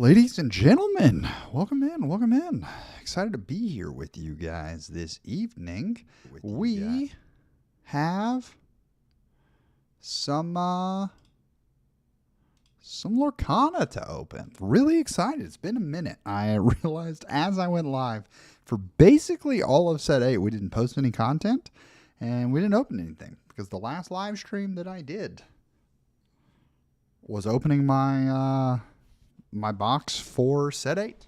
Ladies and gentlemen, welcome in, welcome in. Excited to be here with you guys this evening. We have some Lorcana to open. Really excited. It's been a minute. I realized as I went live for basically all of set 8, we didn't post any content and we didn't open anything because the last live stream that I did was opening my my box for set 8.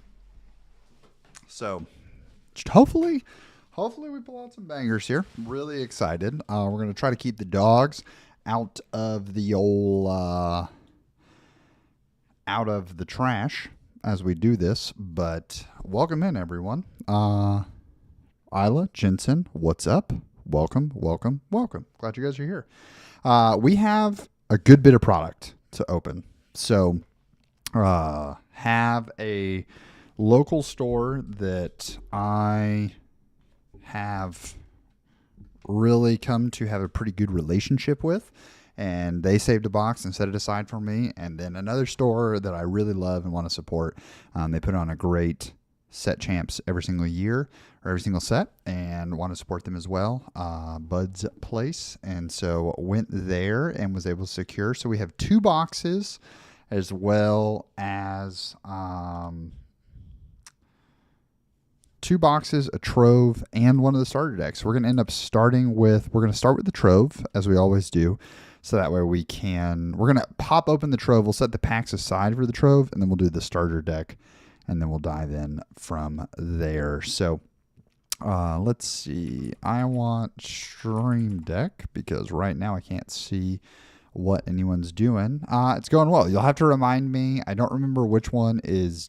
So hopefully we pull out some bangers here. Really excited. We're going to try to keep the dogs out of the old out of the trash as we do this, but welcome in everyone. Isla, Jensen, what's up? Welcome. Glad you guys are here. We have a good bit of product to open. So have a local store that I have really come to have a pretty good relationship with, and they saved a box and set it aside for me. And then another store that I really love and want to support, they put on a great set champs every single year or every single set, and want to support them as well. Bud's Place. And so went there and was able to secure. So we have 2 boxes as well as 2 boxes, a trove, and one of the starter decks. We're going to end up starting with, we're going to start with the trove as we always do. So that way we're going to pop open the trove. We'll set the packs aside for the trove, and then we'll do the starter deck, and then we'll dive in from there. So let's see. I want Stream Deck because right now I can't see what anyone's doing. It's going well. You'll have to remind me. I don't remember which one is,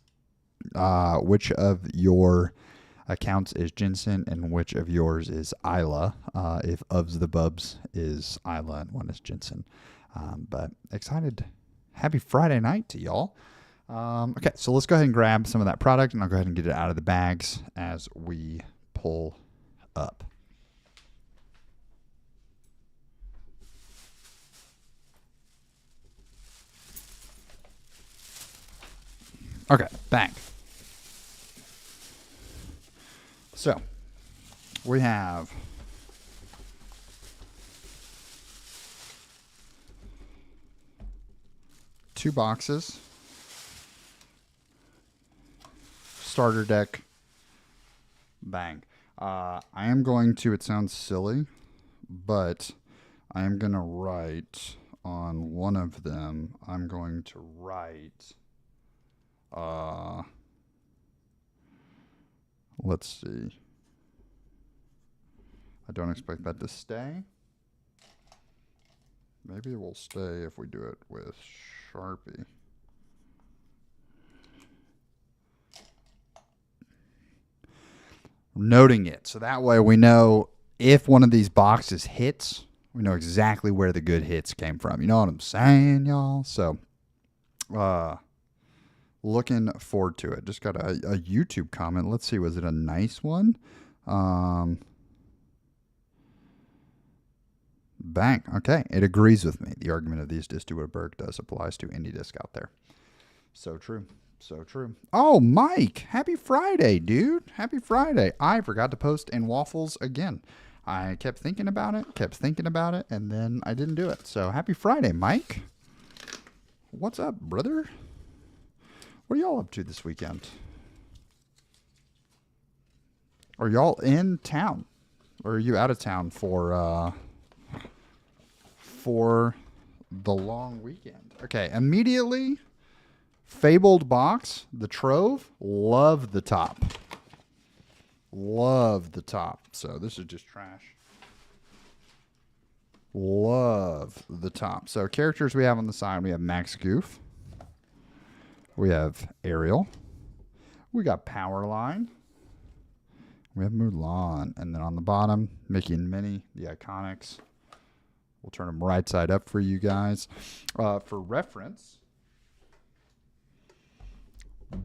which of your accounts is Jensen and which of yours is Isla. If Ofs the Bubs is Isla and one is Jensen. But excited. Happy Friday night to y'all. Okay, so let's go ahead and grab some of that product, and I'll go ahead and get it out of the bags as we pull up. Okay, bang. So, we have two boxes, starter deck, bang. I am going to, it sounds silly, but I am going to write on one of them, I'm going to write... let's see. I don't expect that to stay. Maybe it will stay if we do it with Sharpie. Noting it. So that way we know if one of these boxes hits, we know exactly where the good hits came from. You know what I'm saying, y'all? So, looking forward to it. Just got a YouTube comment. Let's see. Was it a nice one? Bang. Okay. It agrees with me. The argument of these discs do what a Berg does applies to any disc out there. So true. So true. Oh, Mike. Happy Friday, dude. Happy Friday. I forgot to post in Waffles again. I kept thinking about it, and then I didn't do it. So happy Friday, Mike. What's up, brother? What are y'all up to this weekend? Are y'all in town? Or are you out of town for the long weekend? Okay, immediately, Fabled box, the Trove, love the top. Love the top. So this is just trash. Love the top. So characters we have on the side, we have Max Goof. We have Ariel. We got Powerline. We have Mulan. And then on the bottom, Mickey and Minnie, the Iconics. We'll turn them right side up for you guys. For reference,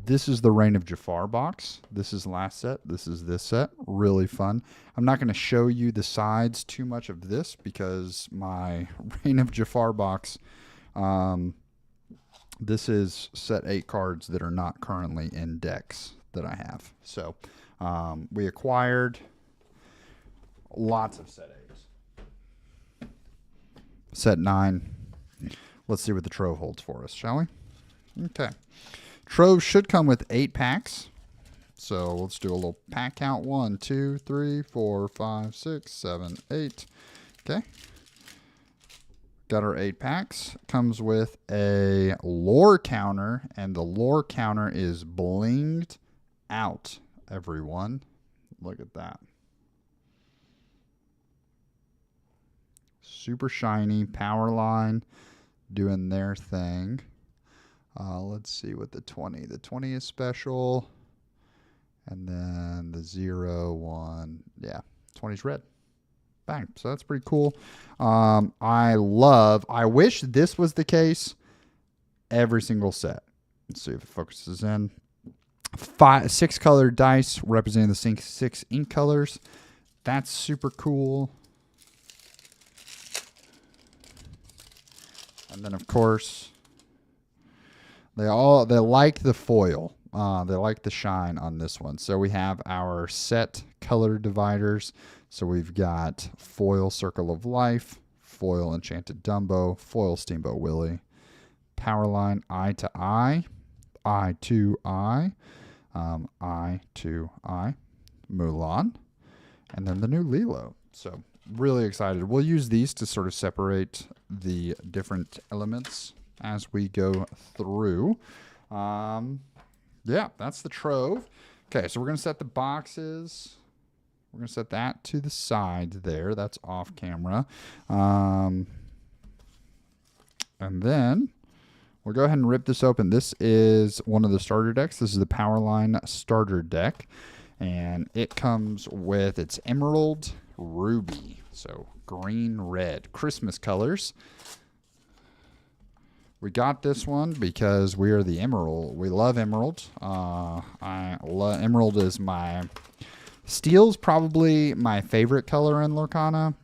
this is the Reign of Jafar box. This is last set. This is this set. Really fun. I'm not going to show you the sides too much of this because my Reign of Jafar box This is set 8 cards that are not currently in decks that I have. So we acquired lots of set 8s. Set 9. Let's see what the Trove holds for us, shall we? Okay. Trove should come with 8 packs. So let's do a little pack count. 1, 2, 3, 4, 5, 6, 7, 8. Okay. Got our 8 packs. Comes with a lore counter, and the lore counter is blinged out, everyone. Look at that. Super shiny. Power line doing their thing. Let's see what the 20. The 20 is special. And then the 0, 1. Yeah, 20's red. Bang. So that's pretty cool. I wish this was the case every single set. Let's see if it focuses in. 6 colored dice representing the 6 ink colors. That's super cool. And then of course they like the foil. They like the shine on this one. So we have our set color dividers. So we've got foil Circle of Life, foil Enchanted Dumbo, foil Steamboat Willie, Powerline Eye to Eye, Eye to Eye, Eye to Eye, Mulan, and then the new Lilo. So really excited. We'll use these to sort of separate the different elements as we go through. Yeah, that's the Trove. Okay, so we're going to set the boxes. We're going to set that to the side there. That's off camera. And then we'll go ahead and rip this open. This is one of the starter decks. This is the Powerline starter deck. And it comes with its Emerald Ruby. So green, red. Christmas colors. We got this one because we are the Emerald. We love Emerald. Emerald is my... Steel's probably my favorite color in Lorcana,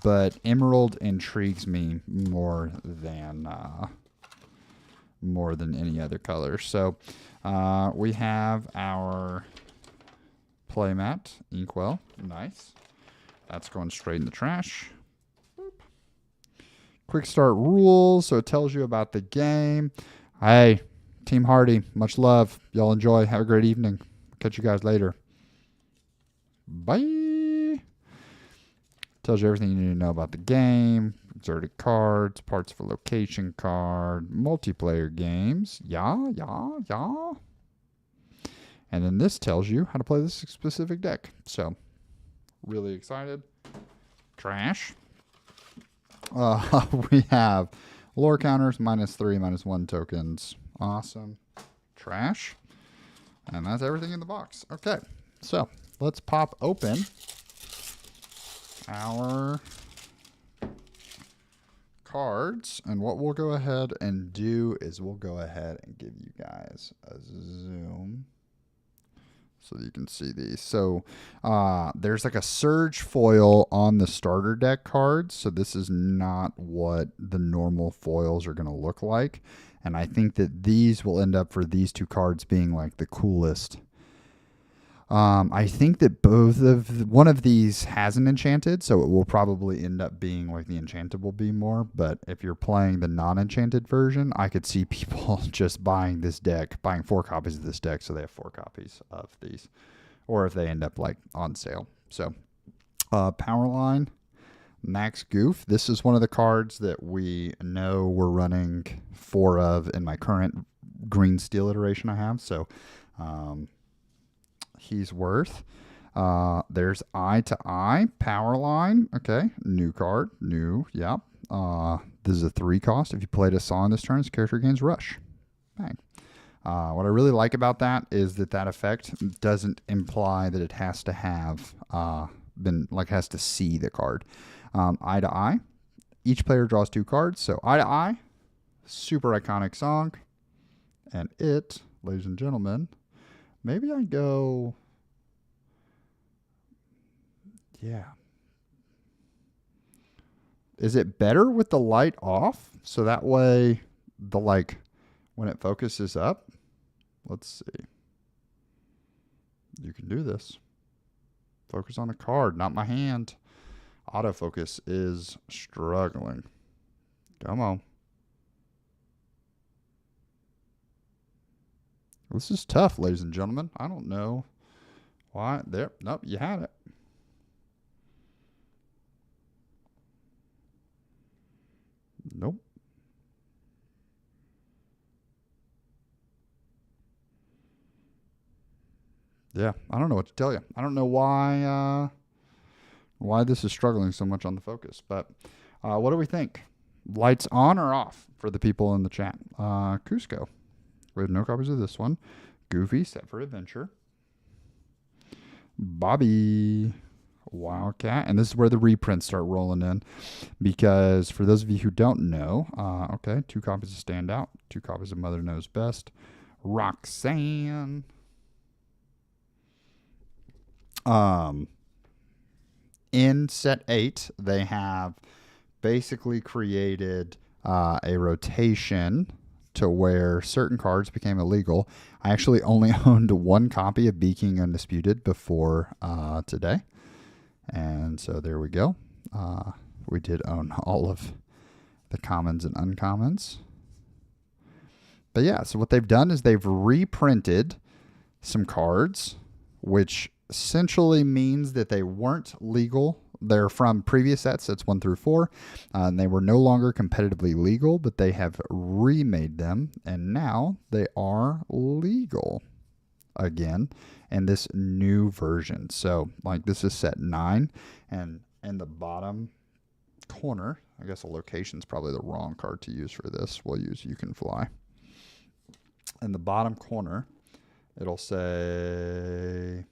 but Emerald intrigues me more than any other color. So we have our playmat, Inkwell. Nice. That's going straight in the trash. Boop. Quick start rules, so it tells you about the game. Hey, Team Hardy, much love. Y'all enjoy. Have a great evening. Catch you guys later. Bye. Tells you everything you need to know about the game. Exerted cards, parts for location card, multiplayer games. Yeah. And then this tells you how to play this specific deck. So, really excited. Trash. We have lore counters, -3, -1 tokens. Awesome. Trash. And that's everything in the box. Okay, so let's pop open our cards. And what we'll go ahead and do is we'll go ahead and give you guys a zoom so that you can see these. So there's like a surge foil on the starter deck cards. So this is not what the normal foils are going to look like. And I think that these will end up for these two cards being like the coolest. I think that one of these has an enchanted, so it will probably end up being like the enchanted will be more. But if you're playing the non-enchanted version, I could see people just buying this deck, buying 4 copies of this deck, so they have 4 copies of these, or if they end up like on sale. So, Powerline, Max Goof. This is one of the cards that we know we're running 4 of in my current green steel iteration I have. So, he's worth. There's Eye to Eye, Powerline. Okay, new card. New, yep. This is a 3 cost. If you played a Saw in this turn, this character gains Rush. Bang. What I really like about that is that effect doesn't imply that it has to have has to see the card. Eye to Eye. Each player draws 2 cards. So Eye to Eye, super iconic song. And it, ladies and gentlemen, maybe I go, yeah. Is it better with the light off? So that way, when it focuses up, let's see. You can do this. Focus on a card, not my hand. Autofocus is struggling. Come on. This is tough, ladies and gentlemen. I don't know why. There. Nope, you had it. Nope. Yeah, I don't know what to tell you. I don't know why this is struggling so much on the focus. But what do we think? Lights on or off for the people in the chat? Cusco. We have no copies of this one. Goofy, set for adventure. Bobby, Wildcat. And this is where the reprints start rolling in. Because for those of you who don't know, okay, 2 copies of Standout, 2 copies of Mother Knows Best. Roxanne. In set 8, they have basically created a rotation to where certain cards became illegal. I actually only owned 1 copy of Be King Undisputed before today. And so there we go. We did own all of the commons and uncommons. But yeah, so what they've done is they've reprinted some cards, which essentially means that they weren't legal. They're from previous sets 1 through 4, and they were no longer competitively legal, but they have remade them, and now they are legal again in this new version. So, like, this is set 9, and in the bottom corner, I guess a location is probably the wrong card to use for this. We'll use You Can Fly. In the bottom corner, it'll say...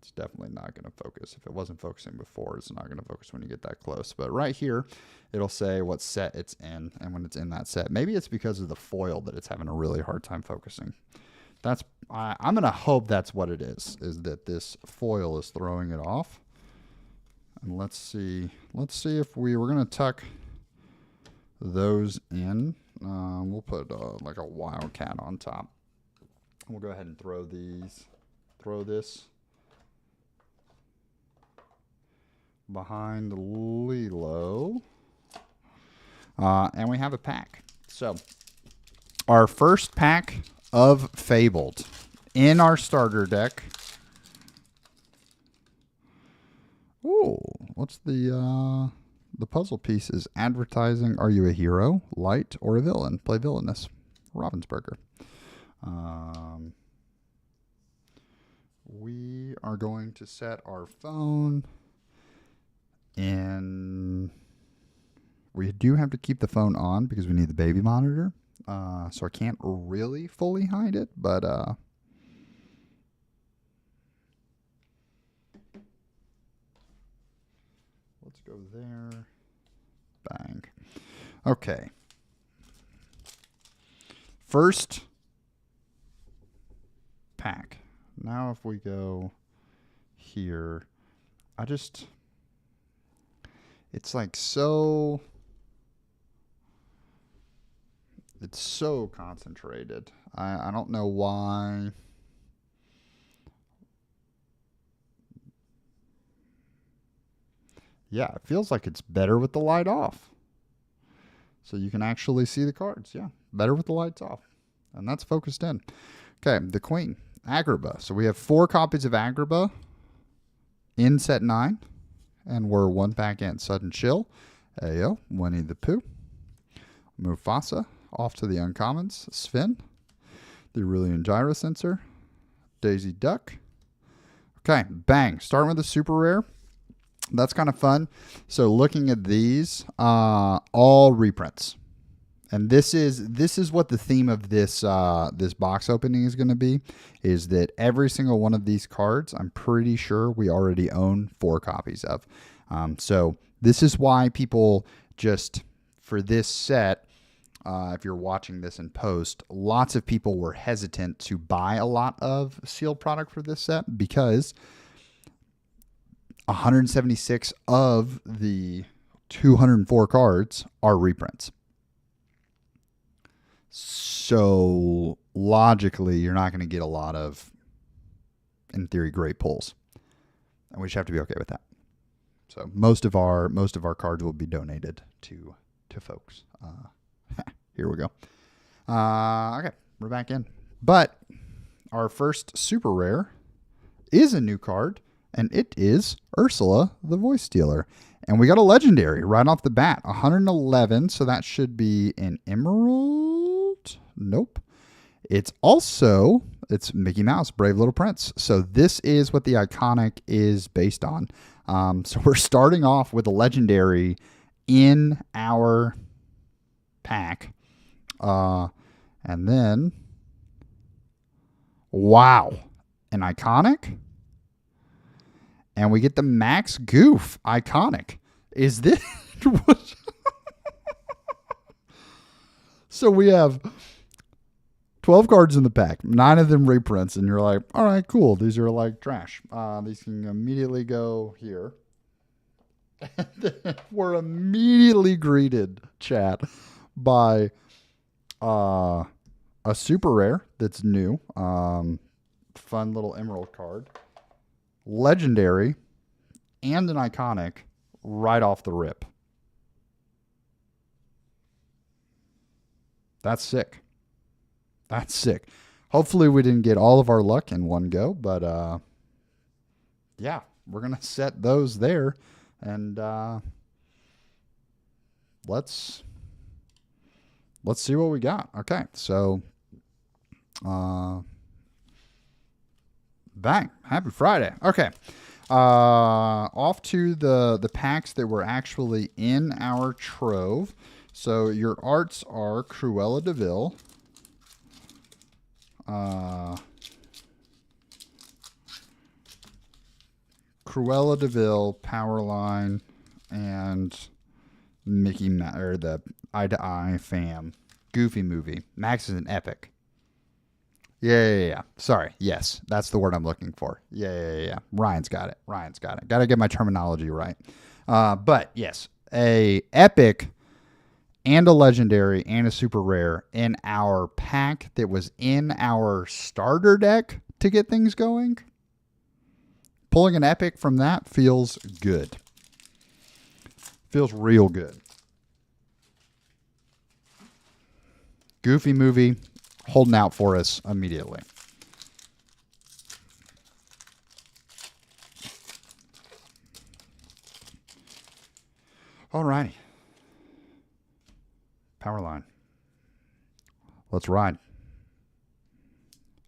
It's definitely not going to focus. If it wasn't focusing before, it's not going to focus when you get that close. But right here, it'll say what set it's in and when it's in that set. Maybe it's because of the foil that it's having a really hard time focusing. I'm going to hope that's what it is that this foil is throwing it off. And let's see if we're going to tuck those in. We'll put like a Wildcat on top. We'll go ahead and throw this behind Lilo. And we have a pack. So our first pack of Fabled in our starter deck. Ooh, what's the puzzle piece is advertising. Are you a hero, light, or a villain? Play villainous. Ravensburger. We are going to set our phone. And we do have to keep the phone on because we need the baby monitor. So I can't really fully hide it, but let's go there. Bang. Okay. First pack. Now if we go here, it's like so... It's so concentrated. I don't know why. Yeah, it feels like it's better with the light off. So you can actually see the cards. Yeah, better with the lights off. And that's focused in. Okay, the Queen. Agrabah. So we have 4 copies of Agrabah in set 9. And we're 1 pack in. Sudden Chill. Ayo. Winnie the Pooh. Mufasa. Off to the uncommons. Sven. The Aurelian Gyro Sensor. Daisy Duck. Okay, bang. Starting with the super rare. That's kind of fun. So looking at these, all reprints. And this is what the theme of this this box opening is going to be, is that every single one of these cards, I'm pretty sure we already own 4 copies of. So this is why people just, for this set, if you're watching this in post, lots of people were hesitant to buy a lot of sealed product for this set because 176 of the 204 cards are reprints. So logically, you're not going to get a lot of, in theory, great pulls, and we just have to be okay with that. So most of our cards will be donated to folks. Here we go. Okay, we're back in. But our first super rare is a new card, and it is Ursula, the Voice Stealer. And we got a legendary right off the bat, 111, so that should be an emerald. Nope. It's Mickey Mouse, Brave Little Prince. So this is what the iconic is based on. So we're starting off with a legendary in our pack. And then, wow, an iconic. And we get the Max Goof iconic. Is this? So we have 12 cards in the pack, 9 of them reprints, and you're like, all right, cool. These are like trash. These can immediately go here. We're immediately greeted, chat, by a super rare that's new. Fun little emerald card. Legendary and an iconic right off the rip. That's sick. That's sick. Hopefully we didn't get all of our luck in one go, but yeah, we're going to set those there, and let's see what we got. Okay, so bang, happy Friday. Okay, off to the packs that were actually in our trove. So your arts are Cruella de Vil, Cruella de Vil, Powerline, and Mickey or the Eye to Eye fam. Goofy movie. Max is an epic. Yeah. Sorry. Yes, that's the word I'm looking for. Yeah. Ryan's got it. Got to get my terminology right. But yes, a epic and a legendary and a super rare in our pack that was in our starter deck to get things going. Pulling an epic from that feels good. Feels real good. Goofy movie holding out for us immediately. Alrighty. Powerline. Let's ride.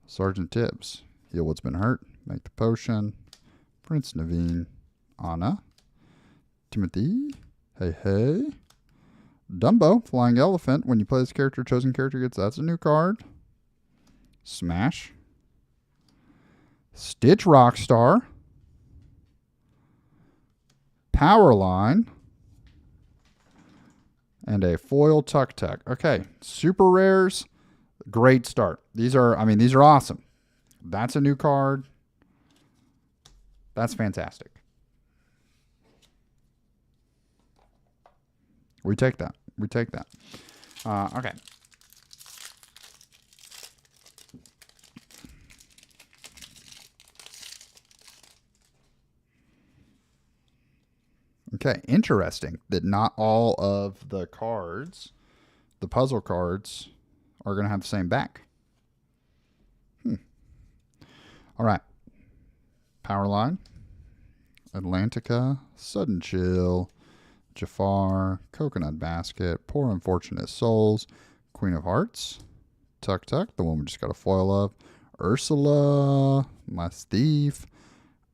Sergeant Tibbs. Heal what's been hurt. Make the potion. Prince Naveen. Anna. Timothy. Hey. Dumbo. Flying Elephant. When you play this character, chosen character gets... That's a new card. Smash. Stitch Rockstar. Powerline. And a foil Tuk Tuk. Okay, super rares, great start. These are awesome. That's a new card. That's fantastic. We take that. Okay. Okay, interesting that not all of the cards, the puzzle cards, are going to have the same back. All right. Powerline, Atlantica, Sudden Chill, Jafar, Coconut Basket, Poor Unfortunate Souls, Queen of Hearts, Tuk Tuk, the one we just got a foil of, Ursula, My Thief,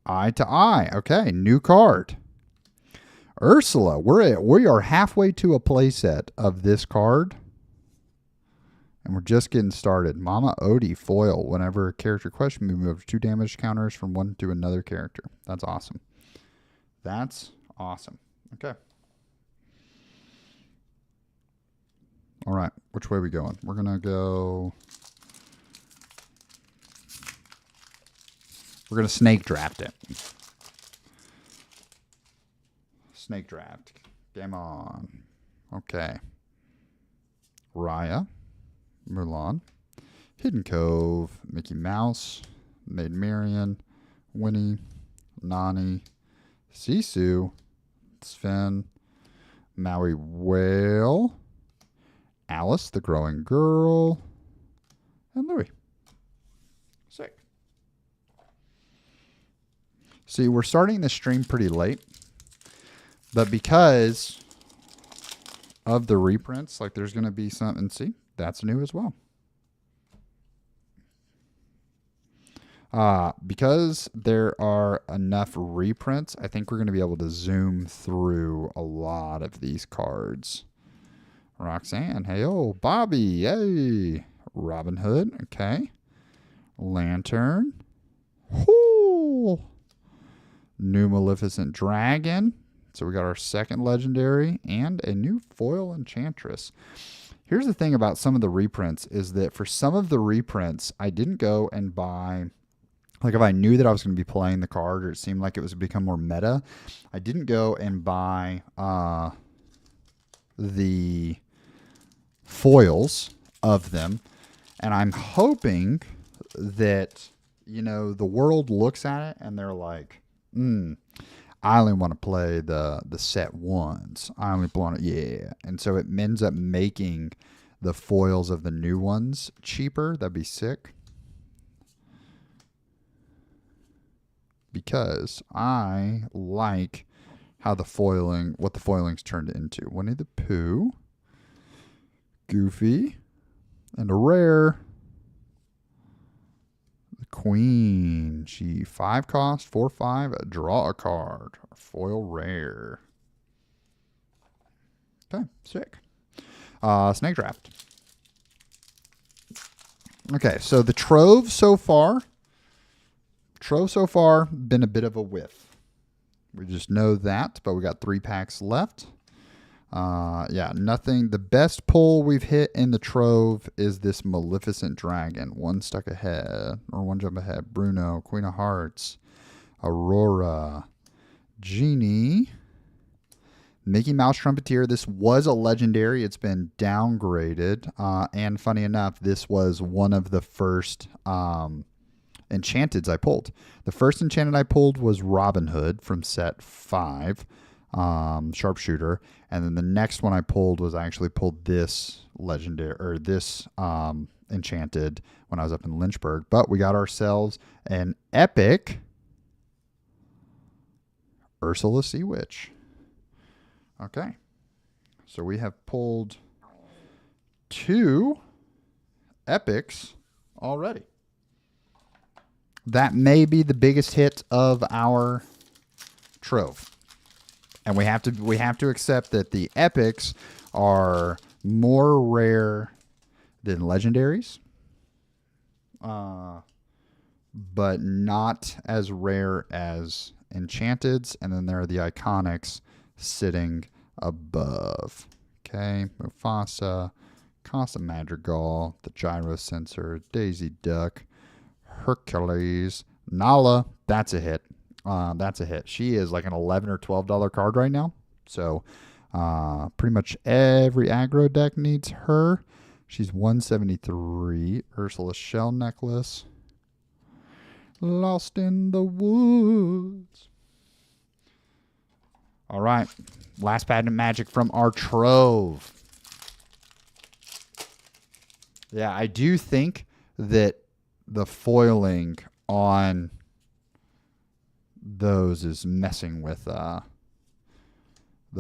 Eye to Eye. Okay, new card. Ursula, we are halfway to a playset of this card, and we're just getting started. Mama Odie foil. Whenever a character question moves 2 damage counters from one to another character. That's awesome. Okay. All right, which way are we going? We're gonna go. We're gonna snake draft it. Snake draft. Game on. Okay. Raya. Mulan, Hidden Cove, Mickey Mouse, Maid Marian, Winnie, Nani, Sisu, Sven, Maui Whale, Alice the Growing Girl, and Louie. Sick. See, we're starting the stream pretty late, but because of the reprints, like there's going to be something. See, that's new as well. Because there are enough reprints, I think we're going to be able to zoom through a lot of these cards. Roxanne, hey, oh, Bobby, hey, Robin Hood, okay, Lantern, whoo, new Maleficent Dragon. So we got our second legendary and a new foil Enchantress. Here's the thing about some of the reprints is that for some of the reprints, I didn't go and buy. Like if I knew that I was going to be playing the card or it seemed like it was become more meta, I didn't go and buy the foils of them. And I'm hoping that, you know, the world looks at it and they're like, I only want to play the set ones. I only want to, yeah. And so it ends up making the foils of the new ones cheaper. That'd be sick. Because I like how what the foiling's turned into. Winnie the Pooh, Goofy, and a rare, the Queen. She 5 cost, 4/5, draw a card, foil rare. Okay, sick. Snake Draft. Okay, so the Trove so far been a bit of a whiff. We just know that, but we got 3 packs left. Yeah, nothing. The best pull we've hit in the Trove is this Maleficent Dragon. One jump ahead. Bruno, Queen of Hearts, Aurora, Genie, Mickey Mouse Trumpeteer. This was a legendary. It's been downgraded. And funny enough, this was one of the first enchanteds I pulled. The first enchanted I pulled was Robin Hood from set 5, Sharpshooter, and then the next one I pulled was I actually pulled this legendary or this enchanted when I was up in Lynchburg. But we got ourselves an epic Ursula Sea Witch. Okay, so we have pulled 2 epics already. That may be the biggest hit of our Trove. And we have to accept that the epics are more rare than legendaries. But not as rare as enchanteds, and then there are the iconics sitting above. Okay, Mufasa, Casa Madrigal, the Gyro Sensor, Daisy Duck, Hercules, Nala, that's a hit. That's a hit. She is like an $11 or $12 card right now. So pretty much every aggro deck needs her. She's 173. Ursula Shell Necklace. Lost in the Woods. All right. Last patent magic from our Trove. Yeah, I do think that the foiling on those is messing with the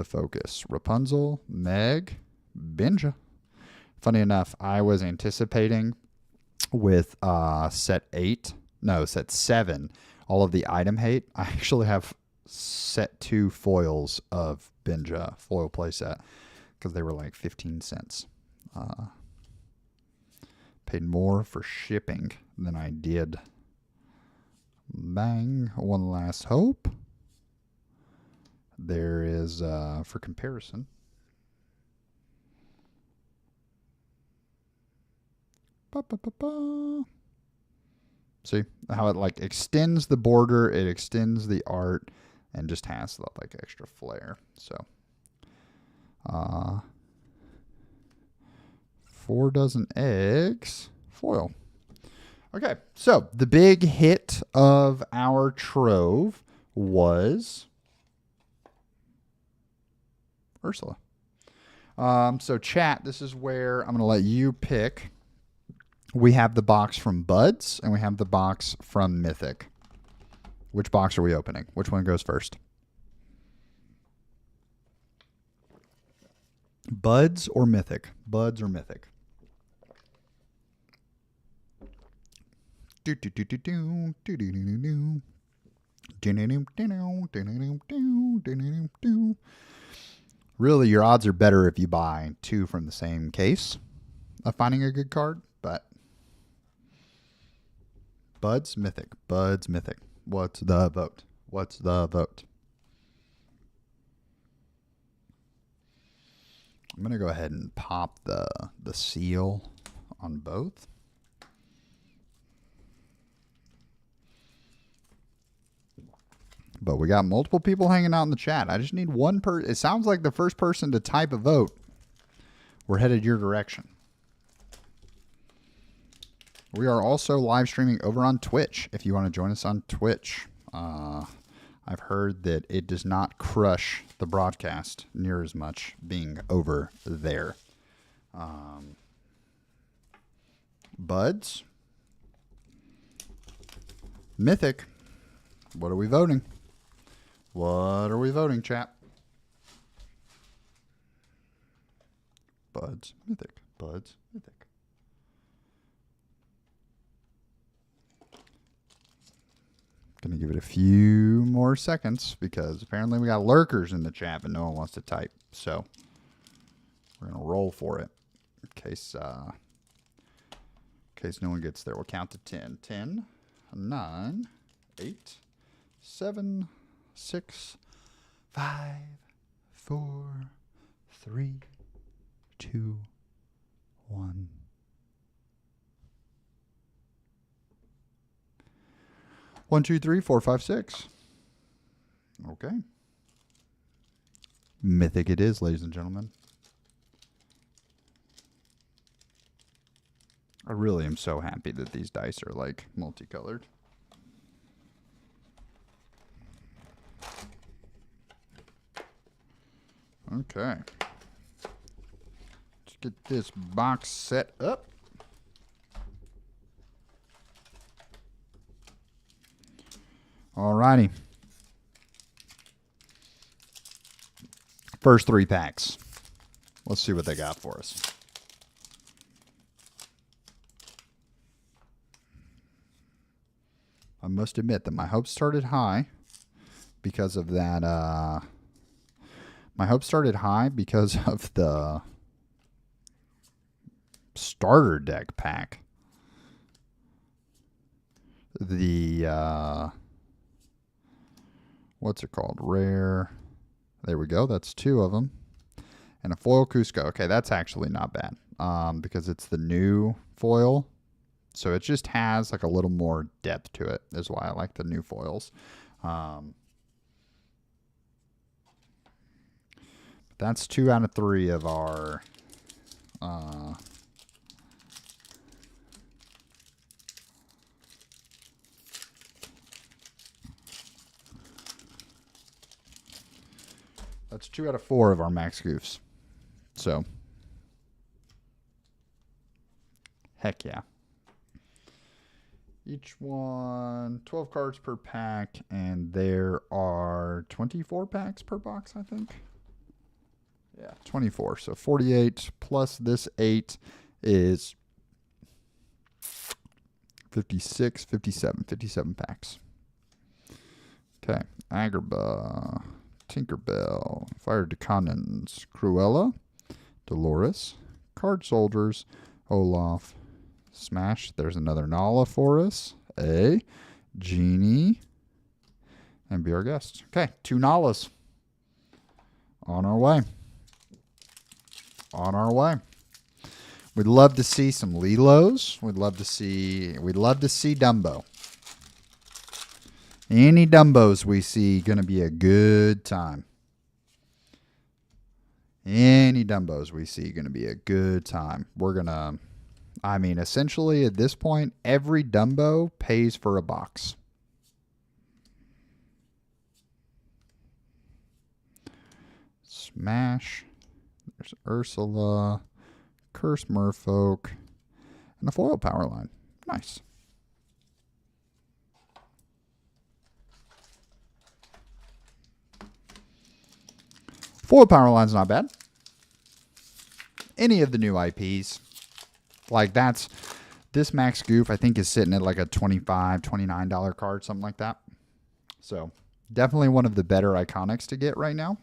focus. Rapunzel, Meg, Benja. Funny enough, I was anticipating with set 7, all of the item hate. I actually have set 2 foils of Benja foil playset because they were like 15 cents. Paid more for shipping than I did. Bang. One Last Hope. There is, for comparison, see how it like extends the border, it extends the art, and just has that like extra flair. So 4 dozen eggs. Foil. Okay, so the big hit of our trove was Ursula. So chat, this is where I'm going to let you pick. We have the box from Buds, and we have the box from Mythic. Which box are we opening? Which one goes first? Buds or Mythic? Buds or Mythic? Really, your odds are better if you buy 2 from the same case of finding a good card, but Buds, Mythic. Buds, Mythic. What's the vote? What's the vote? I'm going to go ahead and pop the seal on both. But we got multiple people hanging out in the chat. I just need one person. It sounds like the first person to type a vote, we're headed your direction. We are also live streaming over on Twitch if you want to join us on Twitch. I've heard that it does not crush the broadcast near as much being over there. Buds. Mythic. What are we voting? What are we voting, chat? Buds, Mythic. Buds, Mythic. Gonna give it a few more seconds because apparently we got lurkers in the chat, but no one wants to type. So we're gonna roll for it in case no one gets there. We'll count to 10. 10, 9, 8, 7, 6, 5, 4, 3, 2, 1. 1, 2, 3, 4, 5, 6. Okay. Mythic it is, ladies and gentlemen. I really am so happy that these dice are like multicolored. Okay. Let's get this box set up. Alrighty. First 3 packs. Let's see what they got for us. I must admit that my hopes started high because of that. My hopes started high because of the starter deck pack. The what's it called? Rare. There we go. That's 2 of them. And a foil Cusco. Okay, that's actually not bad because it's the new foil. So it just has like a little more depth to it is why I like the new foils. That's 2 out of 3 of our that's 2 out of 4 of our max goofs. So heck yeah. Each one, 12 cards per pack, and there are 24 packs per box, I think. Yeah, 24. So 48 plus this 8 is 56, 57 packs. Okay. Agrabah, Tinkerbell, Fire Decannons, Cruella, Dolores, Card Soldiers, Olaf, Smash. There's another Nala for us. A Genie. And be our guest. Okay, 2 Nalas. On our way. On our way. We'd love to see some Lilos. We'd love to see Dumbo. Any Dumbos we see gonna be a good time. Any Dumbos we see going to be a good time. We're going to, I mean, essentially at this point, every Dumbo pays for a box. Smash. There's Ursula, Curse Merfolk, and a foil power line. Nice. Foil power line's not bad. Any of the new IPs. Like this Max Goof I think is sitting at like a $25, $29 card, something like that. So definitely one of the better iconics to get right now.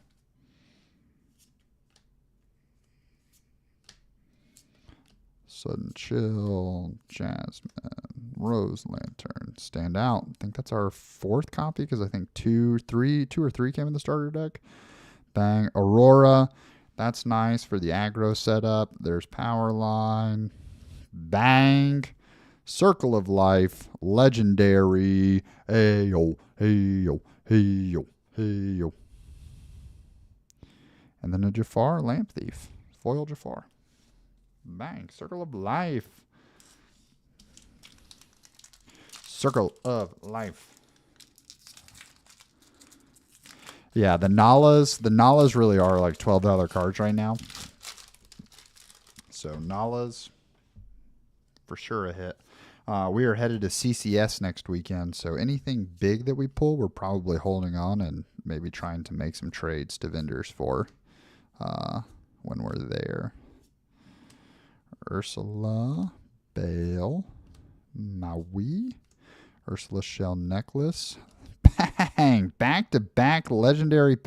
Sudden Chill, Jasmine, Rose Lantern, stand out. I think that's our 4th copy because I think two or three came in the starter deck. Bang. Aurora, that's nice for the aggro setup. There's Powerline. Bang. Circle of Life, Legendary. Hey yo, hey yo, hey yo, hey yo. And then a Jafar Lamp Thief, foil Jafar. Bang. Circle of Life. Circle of Life. Yeah, the Nalas really are like $12 cards right now. So Nalas, for sure a hit. We are headed to CCS next weekend, so anything big that we pull, we're probably holding on and maybe trying to make some trades to vendors for when we're there. Ursula, Bale, Maui, Ursula Shell Necklace. Bang! Back-to-back legendary.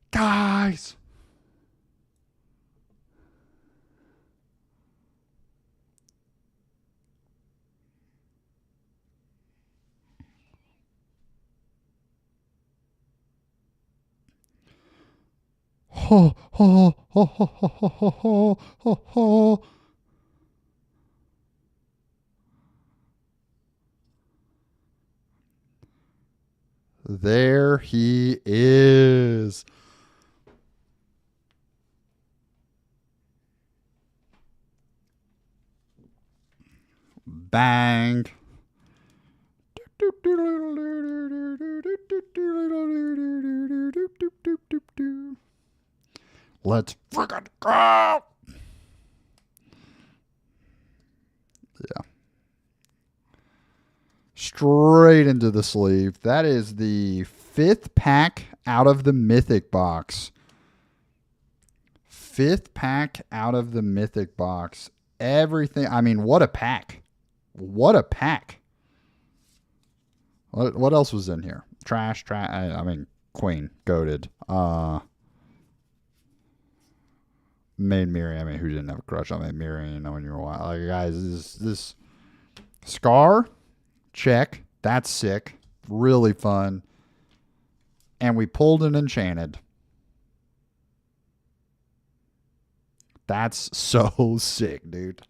Guys. Ho, ho, ho, ho, ho, ho, ho, ho, ho. There he is. Bang. Let's freaking go. Yeah. Straight into the sleeve. That is the 5th pack out of the Mythic box. 5th pack out of the Mythic box. Everything. I mean, what a pack. What a pack. What else was in here? Trash. I mean, Queen. Goated. Maid Miri. I mean, who didn't have a crush on Maid Miri? You know, when you were wild. Like, guys, this Scar. Check. That's sick. Really fun. And we pulled an Enchanted. That's so sick, dude.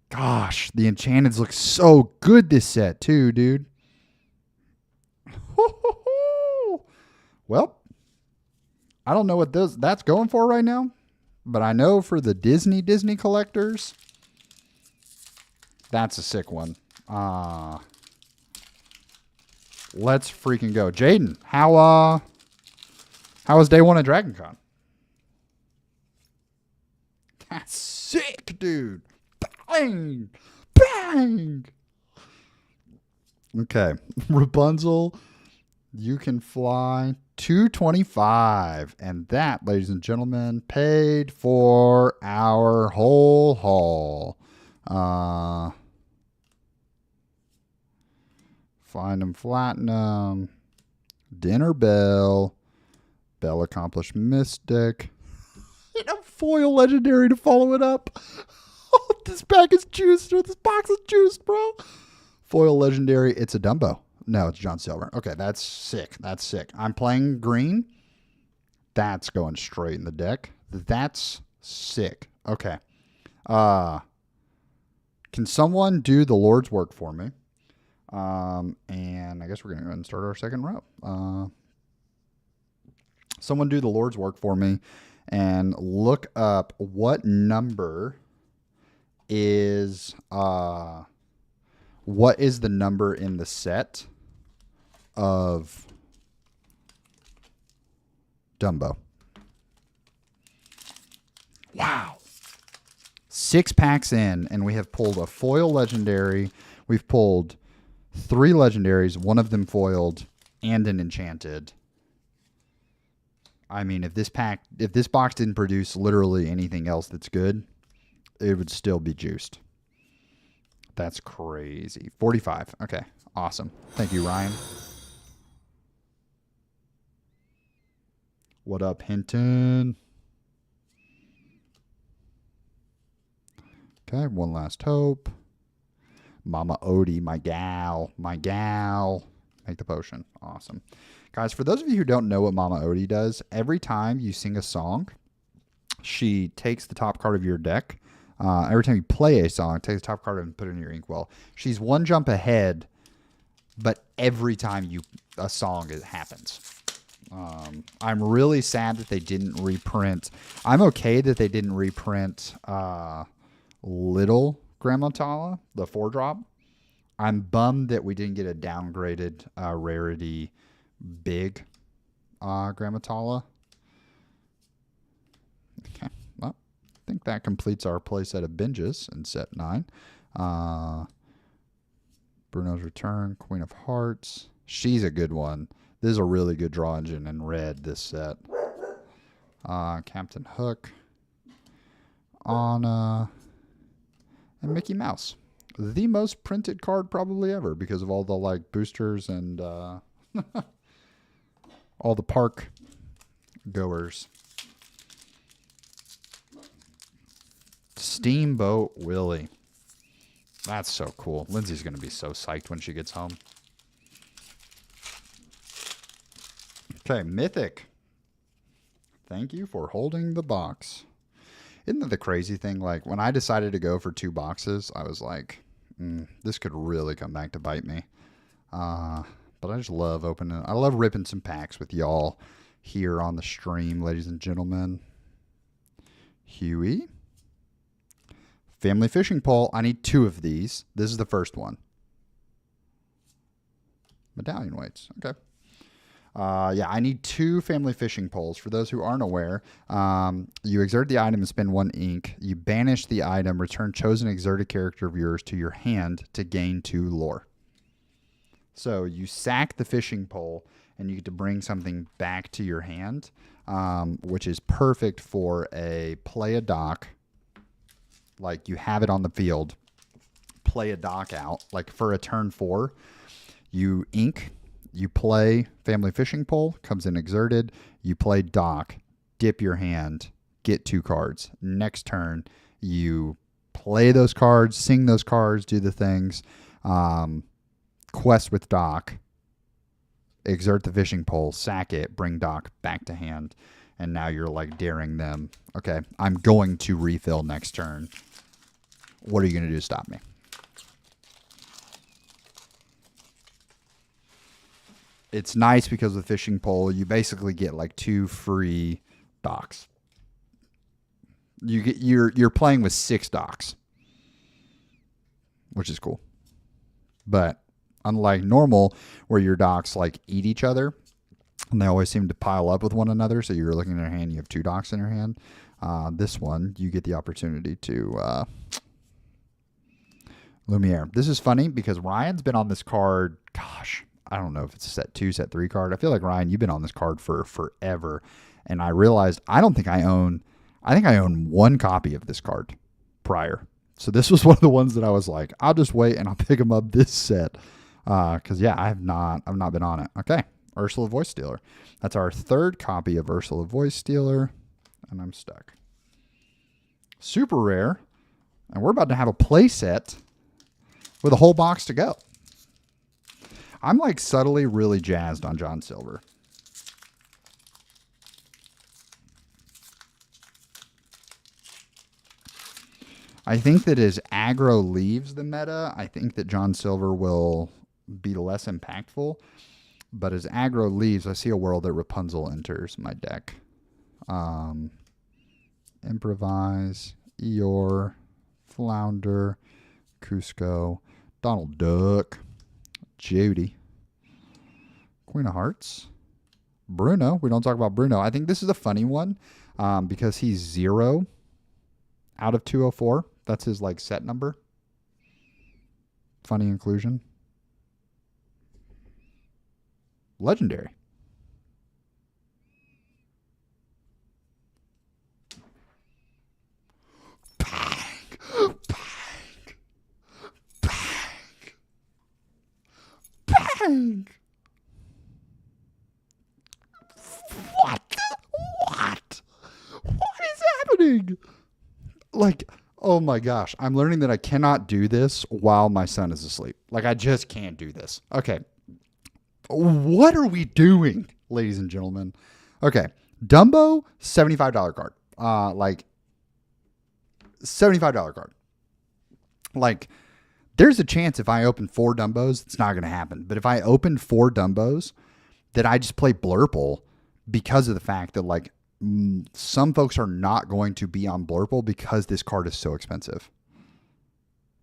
Gosh, the Enchanteds look so good this set, too, dude. Well, I don't know what that's going for right now, but I know for the Disney collectors, that's a sick one. Let's freaking go. Jaden, how was day 1 at Dragon Con? That's sick, dude. Bang! Bang! Okay. Rapunzel, you can fly. $225. And that, ladies and gentlemen, paid for our whole haul. Find 'em Platinum. Dinner Bell. Bell Accomplished Mystic. And a foil legendary to follow it up. Oh, This pack is juiced. This box is juiced, bro. Foil legendary. It's a Dumbo. No, it's John Silver. Okay, that's sick. That's sick. I'm playing green. That's going straight in the deck. That's sick. Okay. Can someone do the Lord's work for me? And I guess we're going to go ahead and start our second row. Someone do the Lord's work for me and look up what number is the number in the set of Dumbo. Wow. 6 packs in, and we have pulled a foil legendary. We've pulled 3 legendaries, one of them foiled, and an enchanted. I mean, if this box didn't produce literally anything else that's good, it would still be juiced. That's crazy. 45. Okay. Awesome. Thank you, Ryan. What up, Hinton? Okay, one last hope. Mama Odie, my gal. My gal. Make the potion. Awesome. Guys, for those of you who don't know what Mama Odie does, every time you sing a song, she takes the top card of your deck. Every time you play a song, take the top card and put it in your inkwell. She's one jump ahead, but every time a song happens. I'm really sad that they didn't reprint. I'm okay that they didn't reprint Little Grandma Tala, the 4-drop. I'm bummed that we didn't get a downgraded rarity big Grandma Tala. Okay, well, I think that completes our playset of binges in set 9. Bruno's Return, Queen of Hearts. She's a good one. This is a really good draw engine in red, this set. Captain Hook. Anna. And Mickey Mouse. The most printed card probably ever because of all the boosters and all the park goers. Steamboat Willie. That's so cool. Lindsay's going to be so psyched when she gets home. Okay, Mythic. Thank you for holding the box. Isn't that the crazy thing? When I decided to go for 2 boxes, I was like, this could really come back to bite me. But I just love opening. I love ripping some packs with y'all here on the stream, ladies and gentlemen. Huey. Family Fishing Pole. I need 2 of these. This is the first one. Medallion weights. Okay. Yeah, I need 2 family fishing poles. For those who aren't aware, you exert the item and spend 1 ink. You banish the item, return chosen exerted character of yours to your hand to gain 2 lore. So you sack the fishing pole, and you get to bring something back to your hand, which is perfect for play a dock. You have it on the field, play a dock out. For a turn 4, you ink. You play family fishing pole, comes in exerted. You play dock, dip your hand, get 2 cards. Next turn, you play those cards, sing those cards, do the things. Quest with dock, exert the fishing pole, sack it, bring dock back to hand. And now you're daring them. Okay, I'm going to refill next turn. What are you going to do to stop me? It's nice because with fishing pole, you basically get 2 free docks. You're playing with 6 docks, which is cool. But unlike normal, where your docks eat each other, and they always seem to pile up with one another, so you're looking at your hand, you have 2 docks in your hand. This one, you get the opportunity to Lumiere. This is funny because Ryan's been on this card, gosh, I don't know if it's a set 2, set 3 card. I feel like, Ryan, you've been on this card for forever. And I realized I think I own 1 copy of this card prior. So this was one of the ones that I was like, I'll just wait and I'll pick them up this set. Because, yeah, I've not been on it. Okay, Ursula Voice Stealer. That's our 3rd copy of Ursula Voice Stealer. And I'm stuck. Super rare. And we're about to have a play set with a whole box to go. I'm like subtly really jazzed on John Silver. I think that as aggro leaves the meta, I think that John Silver will be less impactful. But as aggro leaves, I see a world that Rapunzel enters my deck. Improvise, Eeyore, Flounder, Cusco, Donald Duck, Judy, Queen of Hearts, Bruno. We don't talk about Bruno. I think this is a funny one because he's 0 out of 204. That's his like set number. Funny inclusion. Legendary. Bang! Bang! Bang! Bang! What? What? What is happening? Like, oh my gosh. I'm learning that I cannot do this while my son is asleep. Like, I just can't do this. Okay. What are we doing, ladies and gentlemen? Okay. Dumbo, $75 card. Like, $75 card. Like, there's a chance if I open 4 Dumbos, it's not going to happen. But if I open 4 Dumbos, that I just play Blurple because of the fact that, like, some folks are not going to be on Blurple because this card is so expensive.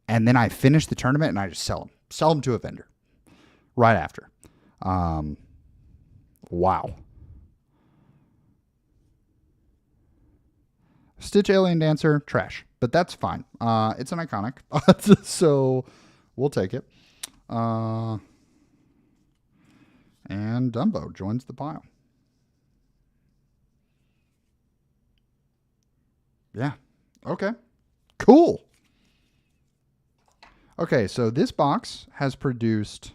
And then I finish the tournament and I just sell them. Sell them to a vendor right after. Wow. Stitch Alien Dancer, trash. But that's fine. It's an iconic. So we'll take it. And Dumbo joins the pile. Yeah. Okay. Cool. Okay, so this box has produced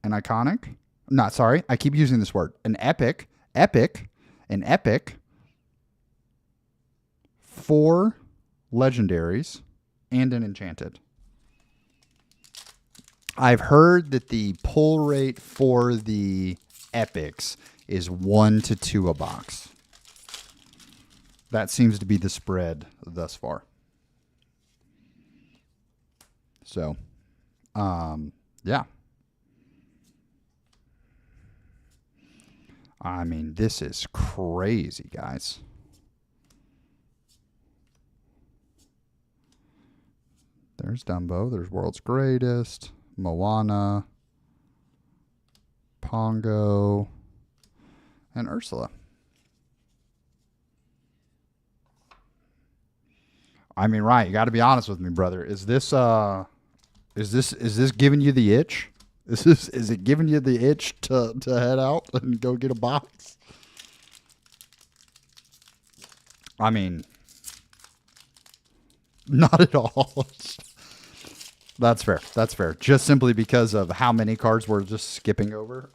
an iconic. Not sorry, I keep using this word. An epic, an epic, 4 legendaries, and an enchanted. I've heard that the pull rate for the epics is 1 to 2 a box. That seems to be the spread thus far. So, yeah. I mean, this is crazy, guys. There's Dumbo. There's World's Greatest. Moana. Pongo. And Ursula. I mean, right, you got to be honest with me, brother. Is this giving you the itch? Is it giving you the itch to head out and go get a box? I mean, not at all. That's fair. That's fair. Just simply because of how many cards we're just skipping over.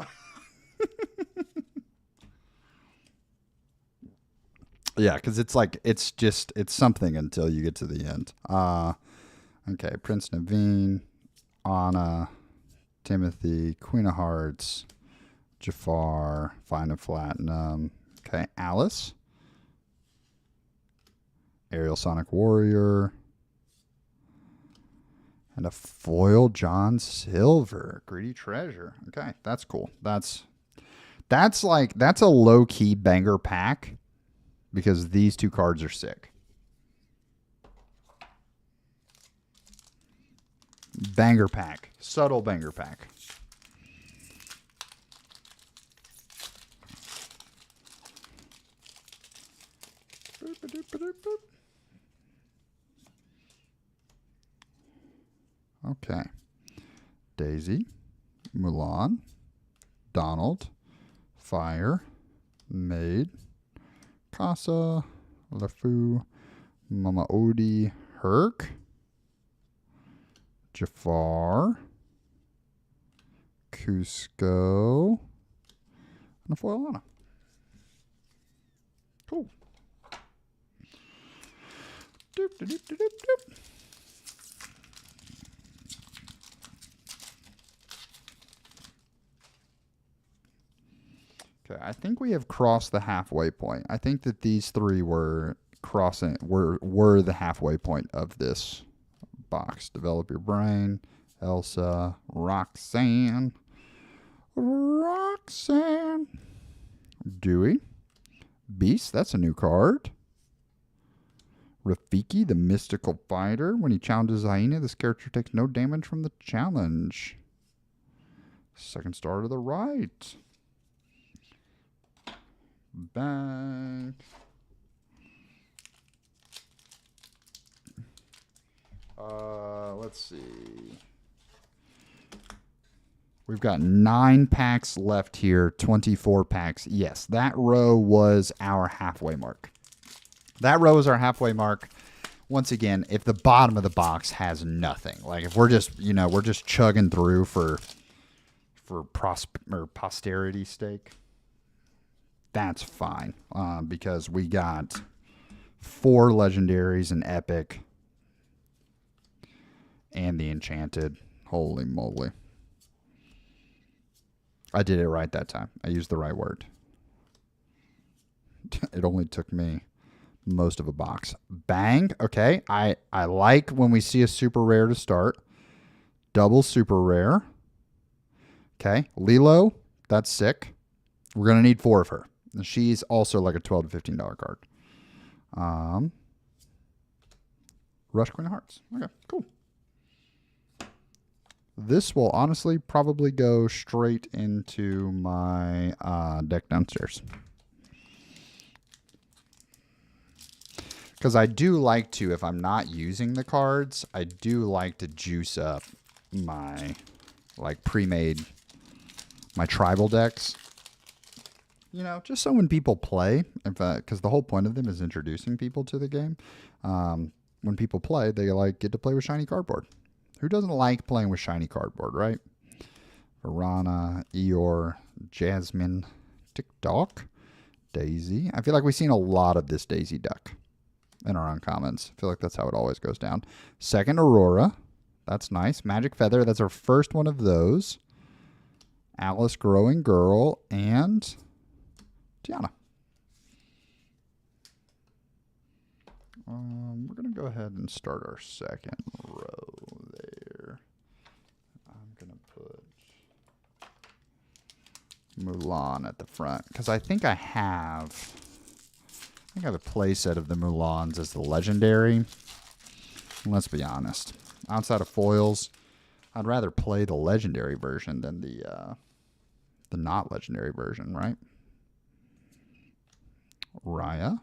Yeah, because it's like, it's something until you get to the end. Okay, Prince Naveen, Anna, Timothy, Queen of Hearts, Jafar, Fine and Platinum. Okay, Alice, Aerial Sonic Warrior, and a foil John Silver, Greedy Treasure. Okay, that's cool. That's a low-key banger pack. Because these 2 cards are sick. Banger pack. Subtle banger pack. Okay. Daisy. Mulan. Donald. Fire. Maid. Casa, LeFou, Mama Odie, Herc, Jafar, Cusco, and a foil Anna. Cool. Okay, I think we have crossed the halfway point. I think that these three were were the halfway point of this box. Develop your brain. Elsa, Roxanne, Dewey, Beast. That's a new card. Rafiki, the mystical fighter. When he challenges Hyena, this character takes no damage from the challenge. Second star to the right. Bang. Let's see. We've got 9 packs left here, 24 packs. Yes, that row was our halfway mark. That row is our halfway mark. Once again, if the bottom of the box has nothing, like if we're just, we're just chugging through for posterity's sake, that's fine. Because we got 4 legendaries, an epic, and the enchanted. Holy moly. I did it right that time. I used the right word. It only took me most of a box. Bang. Okay. I like when we see a super rare to start. Double super rare. Okay. Lilo. That's sick. We're going to need 4 of her. And she's also like a $12 to $15 card. Rush Queen of Hearts. Okay. Cool. This will honestly probably go straight into my deck downstairs. Because I do like to, if I'm not using the cards, I do like to juice up my, like, pre-made, my tribal decks. Just so when people play, because the whole point of them is introducing people to the game. When people play, they, get to play with shiny cardboard. Who doesn't like playing with shiny cardboard, right? Verana, Eeyore, Jasmine, TikTok, Daisy. I feel like we've seen a lot of this Daisy Duck in our uncommons. I feel like that's how it always goes down. Second, Aurora. That's nice. Magic Feather. That's our first one of those. Alice, Growing Girl, and Tiana. We're going to go ahead and start our second row there. I'm going to put Mulan at the front because I think I have a play set of the Mulans as the legendary. Let's be honest. Outside of foils, I'd rather play the legendary version than the not legendary version, right? Raya.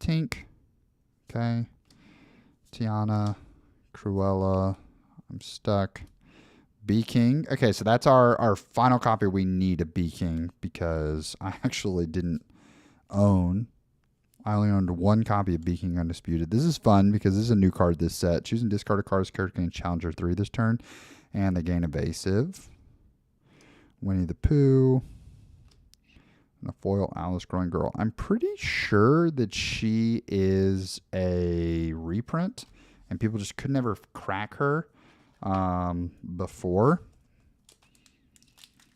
Tink. Okay. Tiana. Cruella. I'm stuck. Bee King. Okay, so that's our final copy. We need a Bee King because I actually didn't own. I only owned 1 copy of Bee King Undisputed. This is fun because this is a new card this set. Choose and discard a card as character gain Challenger 3 this turn. And they gain Evasive. Winnie the Pooh. And a foil Alice Growing Girl. I'm pretty sure that she is a reprint. And people just could never crack her before.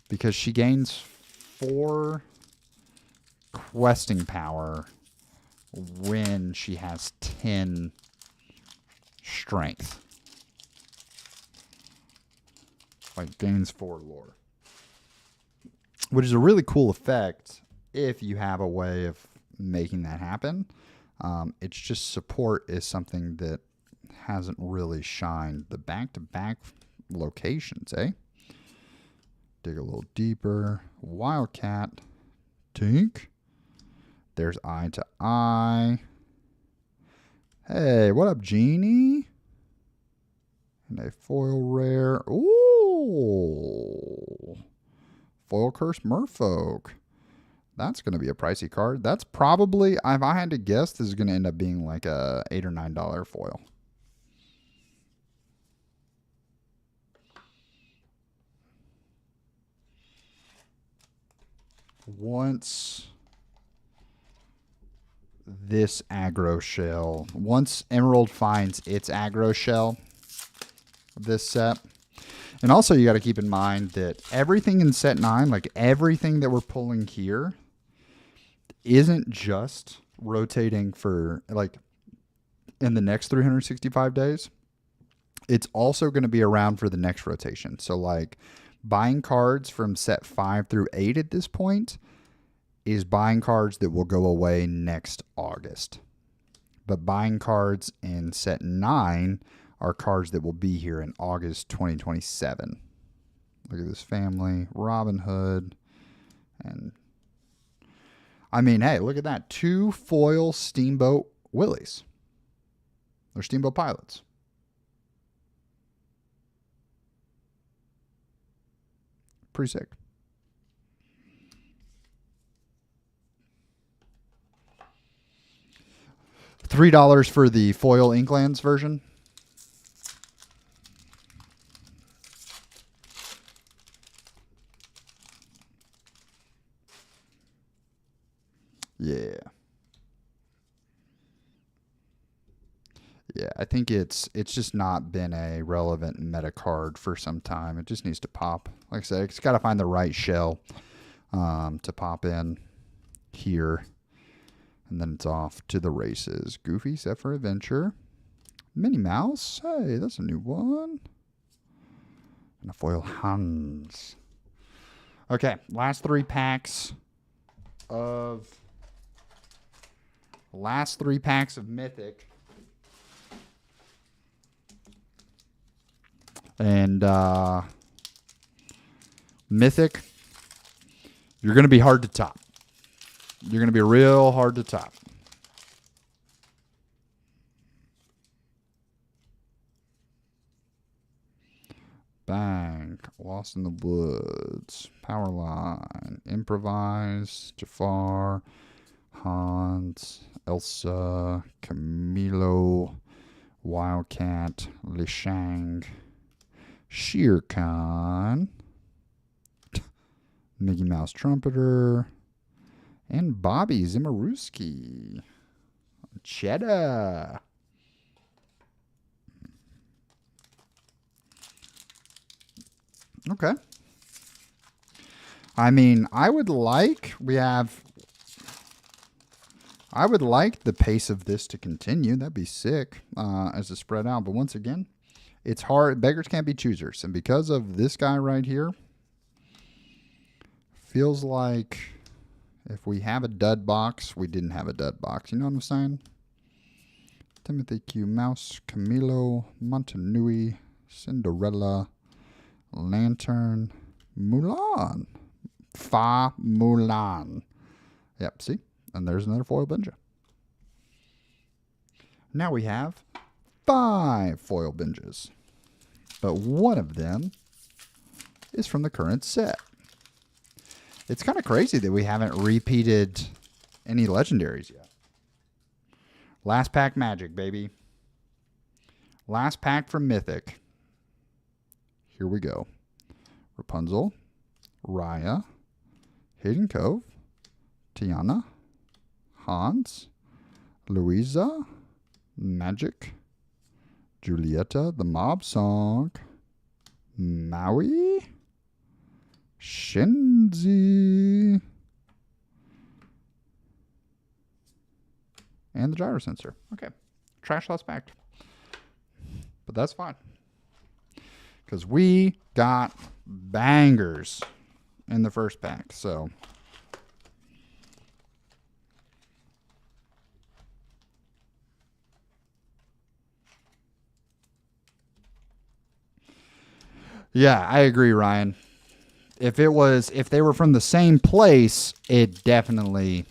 Because she gains 4 questing power when she has 10 strength. Like gains 4 lore. Which is a really cool effect if you have a way of making that happen. It's just support is something that hasn't really shined. The back-to-back locations, eh? Dig a little deeper. Wildcat. Tink. There's Eye to Eye. Hey, what up, Genie? And a foil rare. Ooh. Foil Curse Merfolk. That's going to be a pricey card. That's probably, if I had to guess, this is going to end up being like a $8 or $9 foil. Once this aggro shell. Once Emerald finds its aggro shell, this set. And also you got to keep in mind that everything in set 9, like everything that we're pulling here, isn't just rotating for like in the next 365 days. It's also going to be around for the next rotation. So like buying cards from set 5 through 8 at this point is buying cards that will go away next August. But buying cards in set 9 are cards that will be here in August 2027. Look at this family, Robin Hood, and I mean, hey, look at that. 2 foil Steamboat Willies. They're Steamboat Pilots. Pretty sick. $3 for the foil Inklands version. Yeah. Yeah, I think it's just not been a relevant meta card for some time. It just needs to pop. Like I said, it's got to find the right shell to pop in here. And then it's off to the races. Goofy, set for adventure. Minnie Mouse. Hey, that's a new one. And a foil Hans. Okay, last 3 packs of Mythic. And Mythic, you're going to be hard to top. You're going to be real hard to top. Bang. Lost in the Woods. Powerline. Improvise. Jafar. Hans. Elsa. Camilo. Wildcat. Lishang. Shere Khan. Mickey Mouse Trumpeter. And Bobby Zimmerowski. Cheddar. Okay. I mean, I would like the pace of this to continue. That'd be sick as a spread out. But once again, it's hard. Beggars can't be choosers. And because of this guy right here, feels like if we have a dud box, we didn't have a dud box. You know what I'm saying? Timothy Q. Mouse, Camilo, Montanui, Cinderella, Lantern, Mulan. Fa Mulan. Yep, see? And there's another foil Benja. Now we have 5 foil Benjas. But one of them is from the current set. It's kind of crazy that we haven't repeated any legendaries yet. Last pack Magic, baby. Last pack from Mythic. Here we go. Rapunzel, Raya, Hidden Cove, Tiana, Hans, Louisa, Magic, Julieta, The Mob Song, Maui, Shinzi, and the gyro sensor. Okay. Trash last packed. But that's fine. Because we got bangers in the first pack. So yeah, I agree, Ryan. If they were from the same place, it definitely,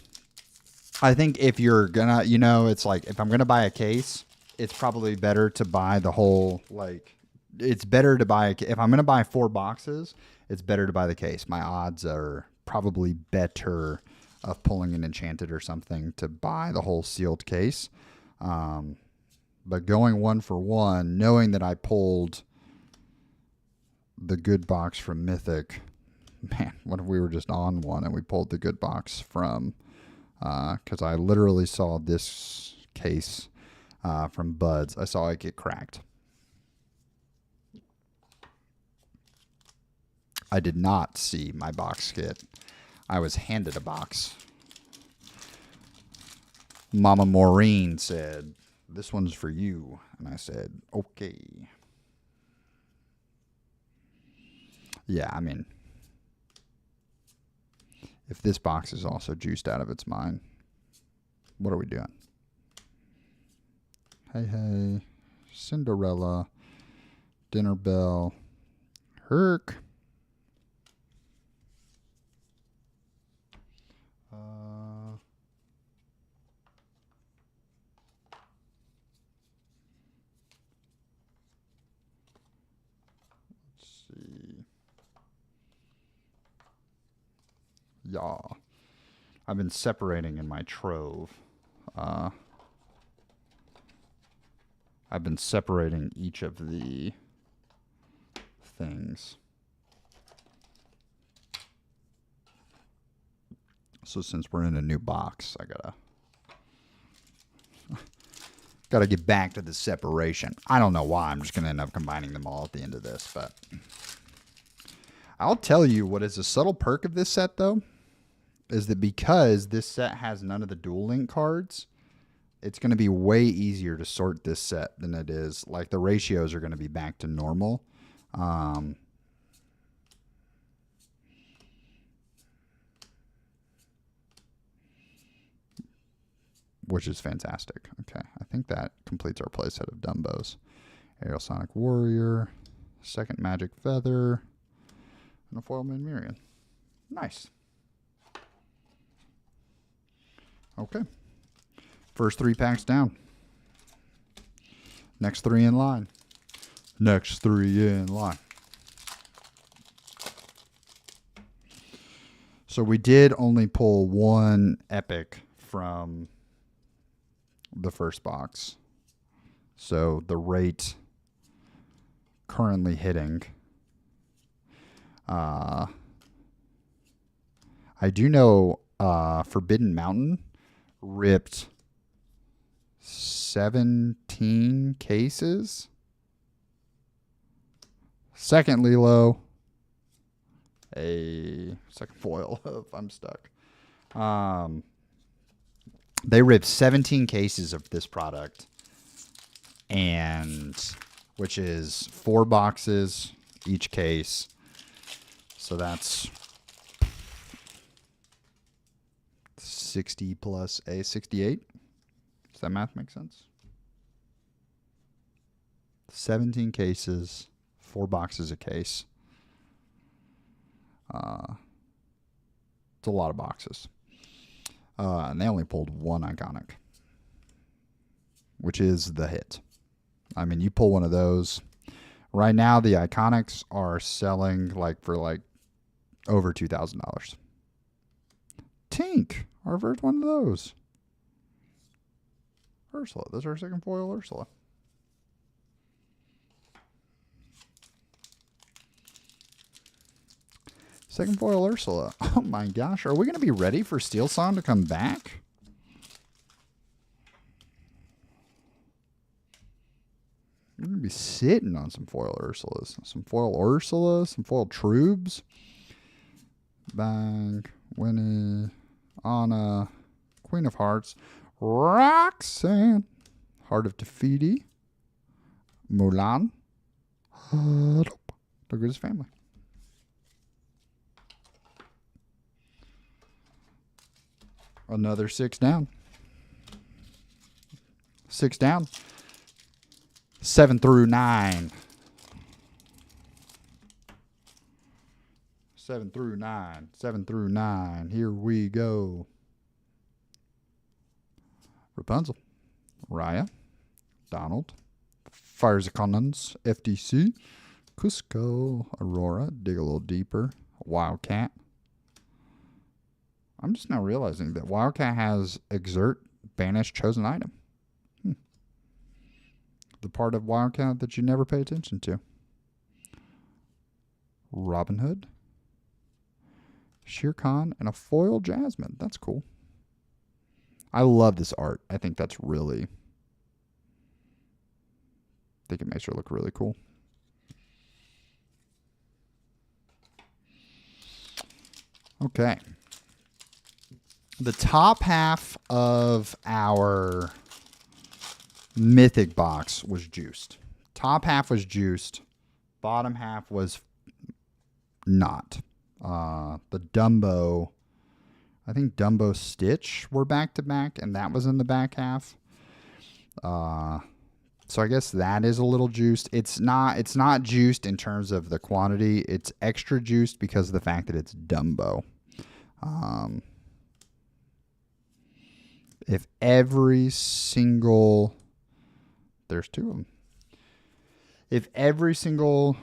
I think if you're gonna, it's like, if I'm gonna buy a case, it's probably better to buy the whole, like, it's better to buy, if I'm gonna buy 4 boxes, it's better to buy the case. My odds are probably better of pulling an enchanted or something to buy the whole sealed case. But going 1 for 1, knowing that I pulled the good box from Mythic, man, what if we were just on one and we pulled the good box from because I literally saw this case from Buds. I saw it get cracked. I did not see my box kit. I was handed a box. Mama Maureen said, "This one's for you." And I said, "Okay." Yeah, I mean, if this box is also juiced out of its mind, what are we doing? Hey, hey. Cinderella. Dinner Bell. Herc. Let's see. Yall. I've been separating in my trove. I've been separating each of the things. So since we're in a new box, I gotta get back to the separation. I don't know why. I'm just gonna end up combining them all at the end of this, but I'll tell you what is a subtle perk of this set though, is that because this set has none of the dual link cards, it's going to be way easier to sort this set than it is. Like, the ratios are going to be back to normal. Which is fantastic. Okay, I think that completes our playset of Dumbos. Aerial Sonic Warrior, second Magic Feather, and a foil Mirian. Nice. Okay. First 3 packs down. Next 3 in line. Next 3 in line. So we did only pull 1 epic from the first box. So the rate currently hitting. I do know Forbidden Mountain ripped 17 cases. Second Lilo, a second foil of I'm Stuck. They ripped 17 cases of this product, and which is 4 boxes each case. So that's 60 plus a 68. Does that math make sense? 17 cases, 4 boxes a case. It's a lot of boxes. And they only pulled 1 iconic, which is the hit. I mean, you pull one of those. Right now, the iconics are selling for over $2,000. Tink, our first one of those. Ursula. This is our second foil Ursula. Second foil Ursula. Oh my gosh. Are we going to be ready for Steel Song to come back? We're going to be sitting on some foil Ursulas. Some foil Ursula. Some foil Trubes. Bang. Winnie. Anna. Queen of Hearts. Roxanne. Heart of Tefiti. Mulan. Look at his family. Another 6 down. 6 down. 7 through 9. 7 through 9. 7 through 9. Here we go. Rapunzel. Raya. Donald. Fires of Conans. FDC. Cusco. Aurora. Dig a little deeper. Wildcat. I'm just now realizing that Wildcat has Exert, Banish, Chosen Item. The part of Wildcat that you never pay attention to. Robin Hood. Shere Khan, and a foil Jasmine. That's cool. I love this art. I think that's really, I think it makes her look really cool. Okay. The top half of our mythic box was juiced. Top half was juiced. Bottom half was not. The Dumbo, I think Dumbo Stitch were back to back, and that was in the back half. So I guess that is a little juiced. It's not juiced in terms of the quantity. It's extra juiced because of the fact that it's Dumbo. If every single, there's two of them. If every single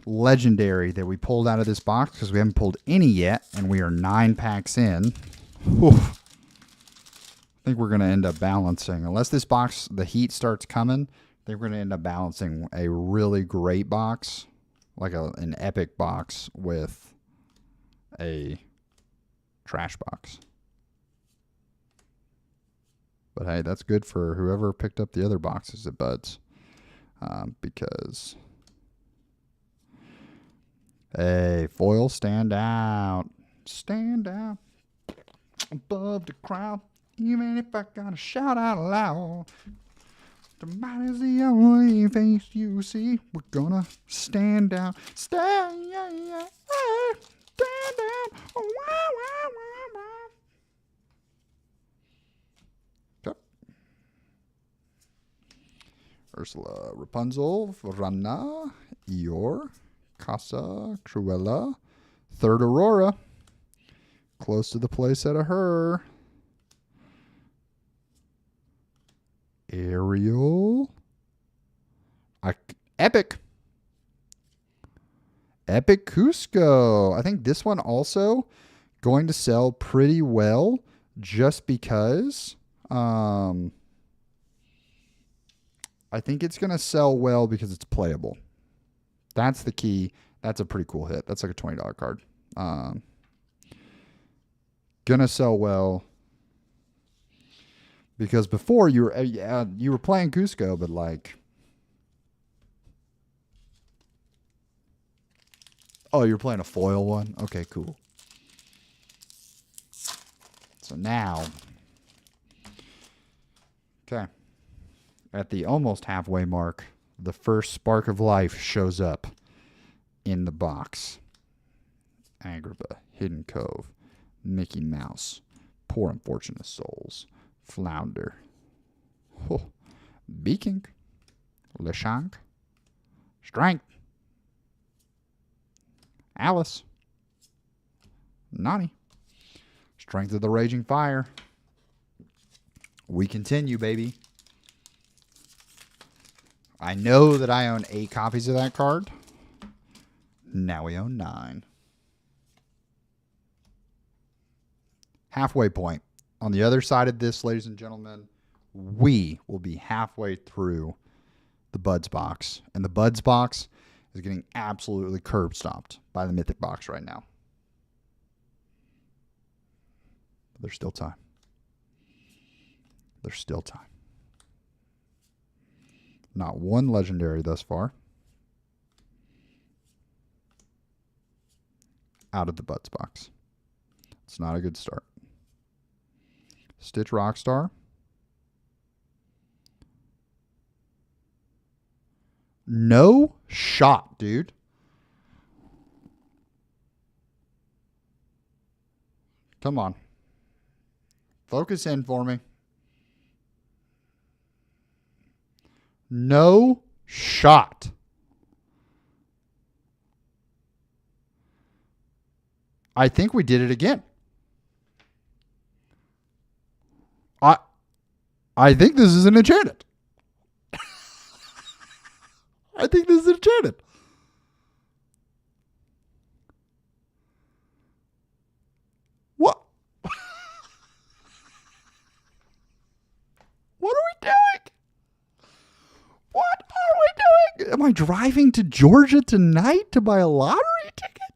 legendary that we pulled out of this box, because we haven't pulled any yet, and we are 9 packs in, whew, I think we're going to end up balancing. Unless this box, the heat starts coming, I think we're going to end up balancing a really great box, like an epic box with a trash box. But hey, that's good for whoever picked up the other boxes at Bud's. Because, hey, foil, stand out. Stand out above the crowd. Even if I gotta shout out loud. The mind is the only face you see. We're gonna stand out. Stand out. Okay. Ursula, Rapunzel, Verana, Eeyore, Casa, Cruella, Third Aurora. Close to the playset of her. Ariel. Epic. Epic Cusco. I think this one also going to sell pretty well just because I think it's going to sell well because it's playable. That's the key. That's a pretty cool hit. That's like a $20 card. Gonna sell well because before you were playing Cusco, but like, oh, you're playing a foil one? Okay, cool. So now, okay, at the almost halfway mark, the first spark of life shows up in the box. Agrabah, Hidden Cove, Mickey Mouse, Poor Unfortunate Souls, Flounder, Beaking, Leshonk, Strength, Alice, Nani, Strength of the Raging Fire. We continue, baby. I know that I own 8 copies of that card. Now we own 9. Halfway point. On the other side of this, ladies and gentlemen, we will be halfway through the Buds box. And the Buds box is getting absolutely curb stomped by the Mythic box right now. But there's still time. There's still time. Not one legendary thus far. Out of the Buds box. It's not a good start. Stitch Rockstar. No shot, dude. Come on. Focus in for me. No shot. I think we did it again. I think this is an enchanted. I think this is enchanted. What? What are we doing? What are we doing? Am I driving to Georgia tonight to buy a lottery ticket?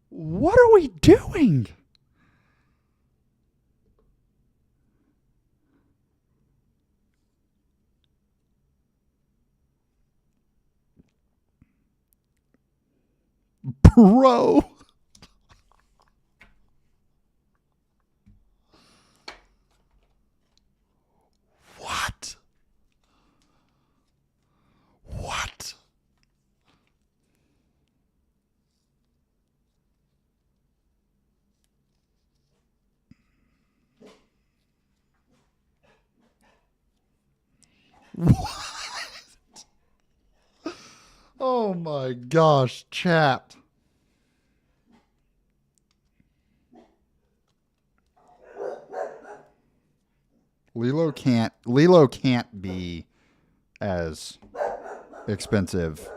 What are we doing? Bro. What? What? What? Oh my gosh, chat. Lilo can't be as expensive.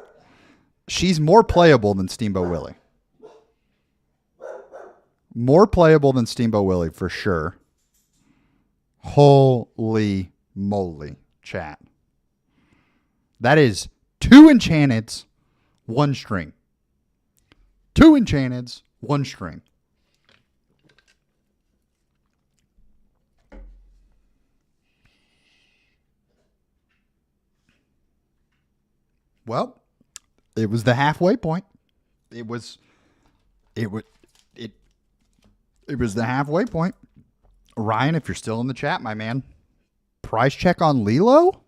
She's more playable than Steamboat Willie. More playable than Steamboat Willie for sure. Holy moly, chat. That is 2 enchanteds, 1 string. 2 enchanteds, 1 string. Well, it was the halfway point. It was the halfway point. Ryan, if you're still in the chat, my man, price check on Lilo?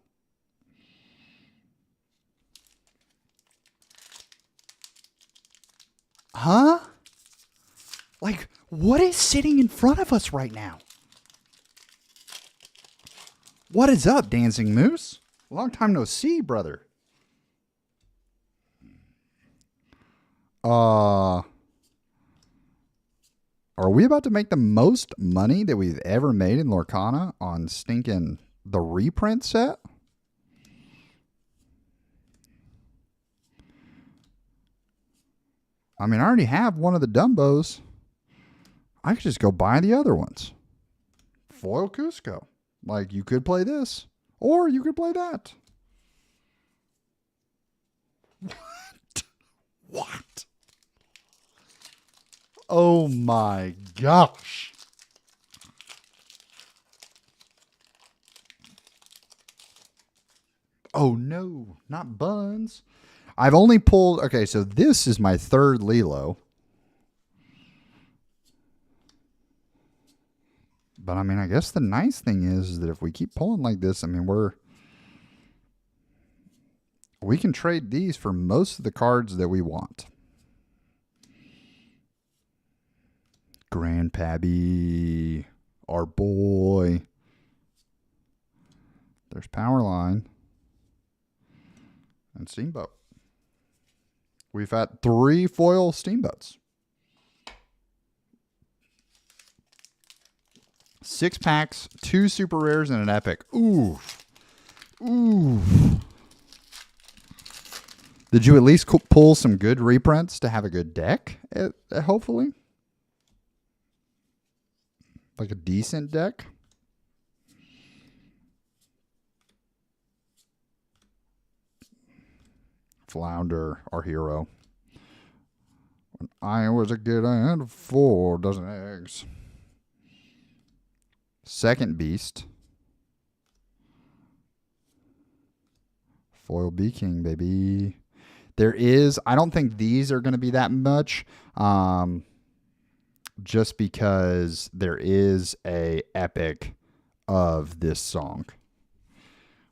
Huh? Like, what is sitting in front of us right now? What is up, Dancing Moose? Long time no see, brother. Are we about to make the most money that we've ever made in Lorcana on stinking the reprint set? I mean, I already have one of the Dumbos. I could just go buy the other ones. Foil Cusco. Like, you could play this, or you could play that. What? What? Oh my gosh. Oh no, not buns. I've only pulled, okay, so this is my 3rd Lilo. But I mean, I guess the nice thing is that if we keep pulling like this, I mean, we can trade these for most of the cards that we want. Grandpappy, our boy. There's Powerline and Steamboat. We've had 3 foil Steamboats. 6 packs, 2 super rares, and an epic. Ooh. Ooh. Did you at least pull some good reprints to have a good deck, hopefully? Like a decent deck? Flounder, our hero. When I was a kid, I had 4 dozen eggs. Second Beast. Foil Bee King, baby. There is, I don't think these are going to be that much. Just because there is a epic of this song.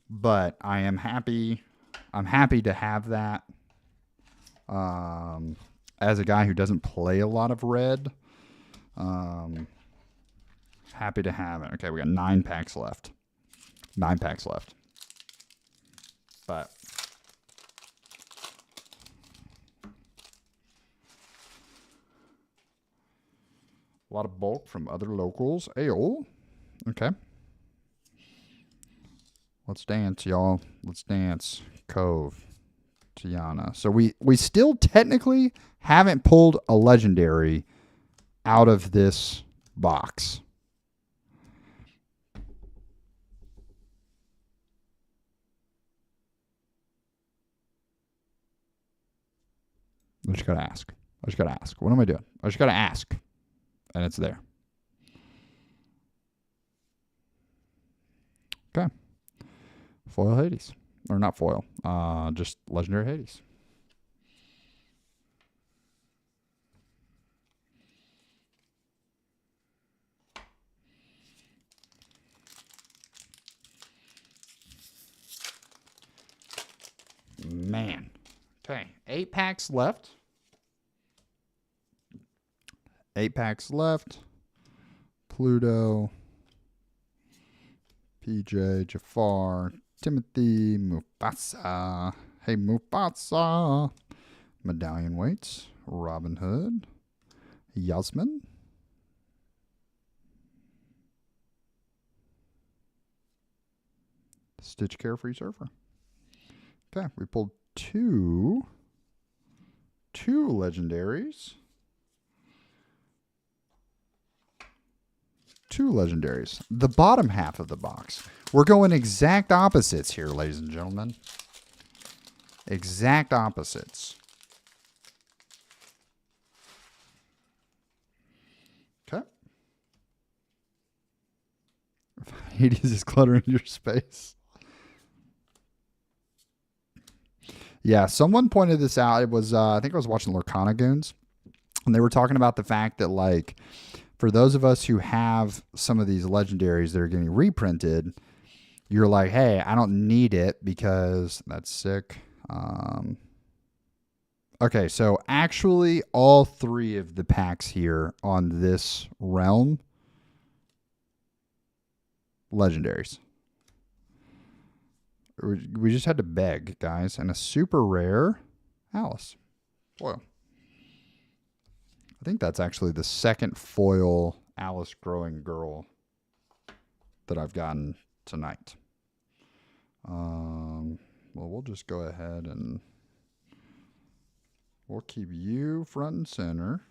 But I am happy. I'm happy to have that. As a guy who doesn't play a lot of red, happy to have it. Okay, we got 9 packs left. 9 packs left. But a lot of bulk from other locals. Ayo. Okay. Let's dance, y'all. Let's dance. Cove. Tiana. So we still technically haven't pulled a legendary out of this box. I just gotta ask. I just gotta ask. What am I doing? I just gotta ask. And it's there. Okay. Foil Hades. Or not foil. Just legendary Hades. packs left. 8 packs left. Pluto, PJ, Jafar, Timothy, Mufasa. Hey, Mufasa. Medallion Waits, Robin Hood, Yasmin, Stitch Carefree Surfer. Okay, we pulled two legendaries. 2 legendaries. The bottom half of the box. We're going exact opposites here, ladies and gentlemen. Exact opposites. Okay. Hades is cluttering your space. Yeah, someone pointed this out. It was, I think I was watching Lorcana Goons, and they were talking about the fact that, like, for those of us who have some of these legendaries that are getting reprinted, you're like, hey, I don't need it because that's sick. Okay, so actually all 3 of the packs here on this realm, legendaries. We just had to beg, guys. And a super rare Alice foil. I think that's actually the second foil Alice Growing Girl that I've gotten tonight. Well, we'll just go ahead and we'll keep you front and center.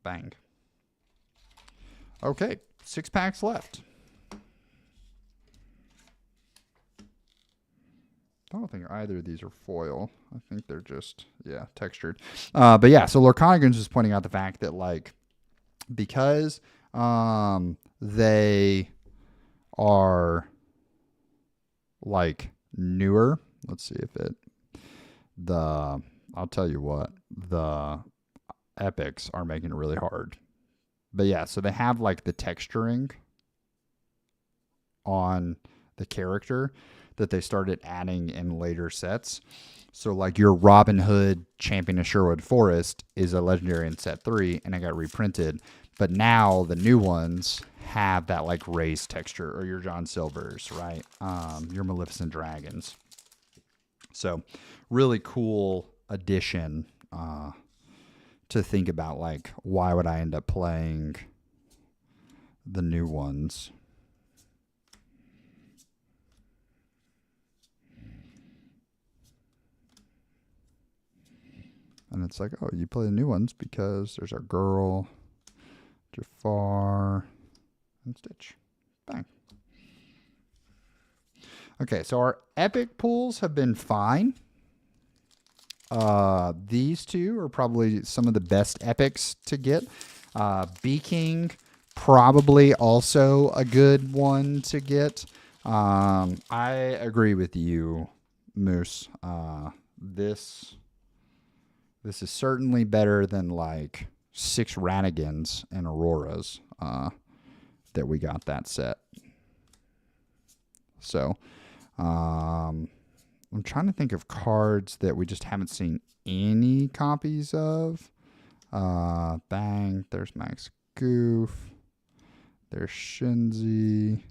Bang. Okay, 6 packs left. I don't think either of these are foil. I think they're just, yeah, textured. But yeah, so Lorcana is pointing out the fact that, like, because they are, like, newer. Let's see if I'll tell you what, the epics are making it really hard. But yeah, so they have, like, the texturing on the character that they started adding in later sets. So, like, your Robin Hood Champion of Sherwood Forest is a legendary in set 3, and it got reprinted. But now the new ones have that, like, raised texture, or your John Silvers, right? Your Maleficent Dragons. So, really cool addition to think about, like, why would I end up playing the new ones? And it's like, oh, you play the new ones because there's our girl, Jafar, and Stitch. Bang. Okay, so our epic pulls have been fine. These 2 are probably some of the best epics to get. Bee King, probably also a good one to get. I agree with you, Moose. This is certainly better than, like, 6 Ranigans and Auroras that we got that set. So, I'm trying to think of cards that we just haven't seen any copies of. Bang, there's Max Goof. There's Shinzi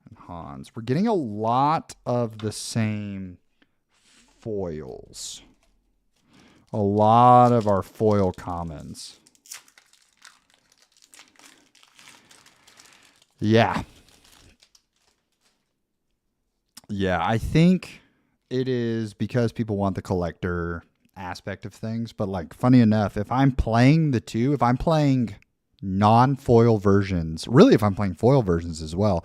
and Hans. We're getting a lot of the same foils. A lot of our foil commons. Yeah. Yeah, I think it is because people want the collector aspect of things. But, like, funny enough, if I'm playing the 2, if I'm playing non-foil versions, really if I'm playing foil versions as well,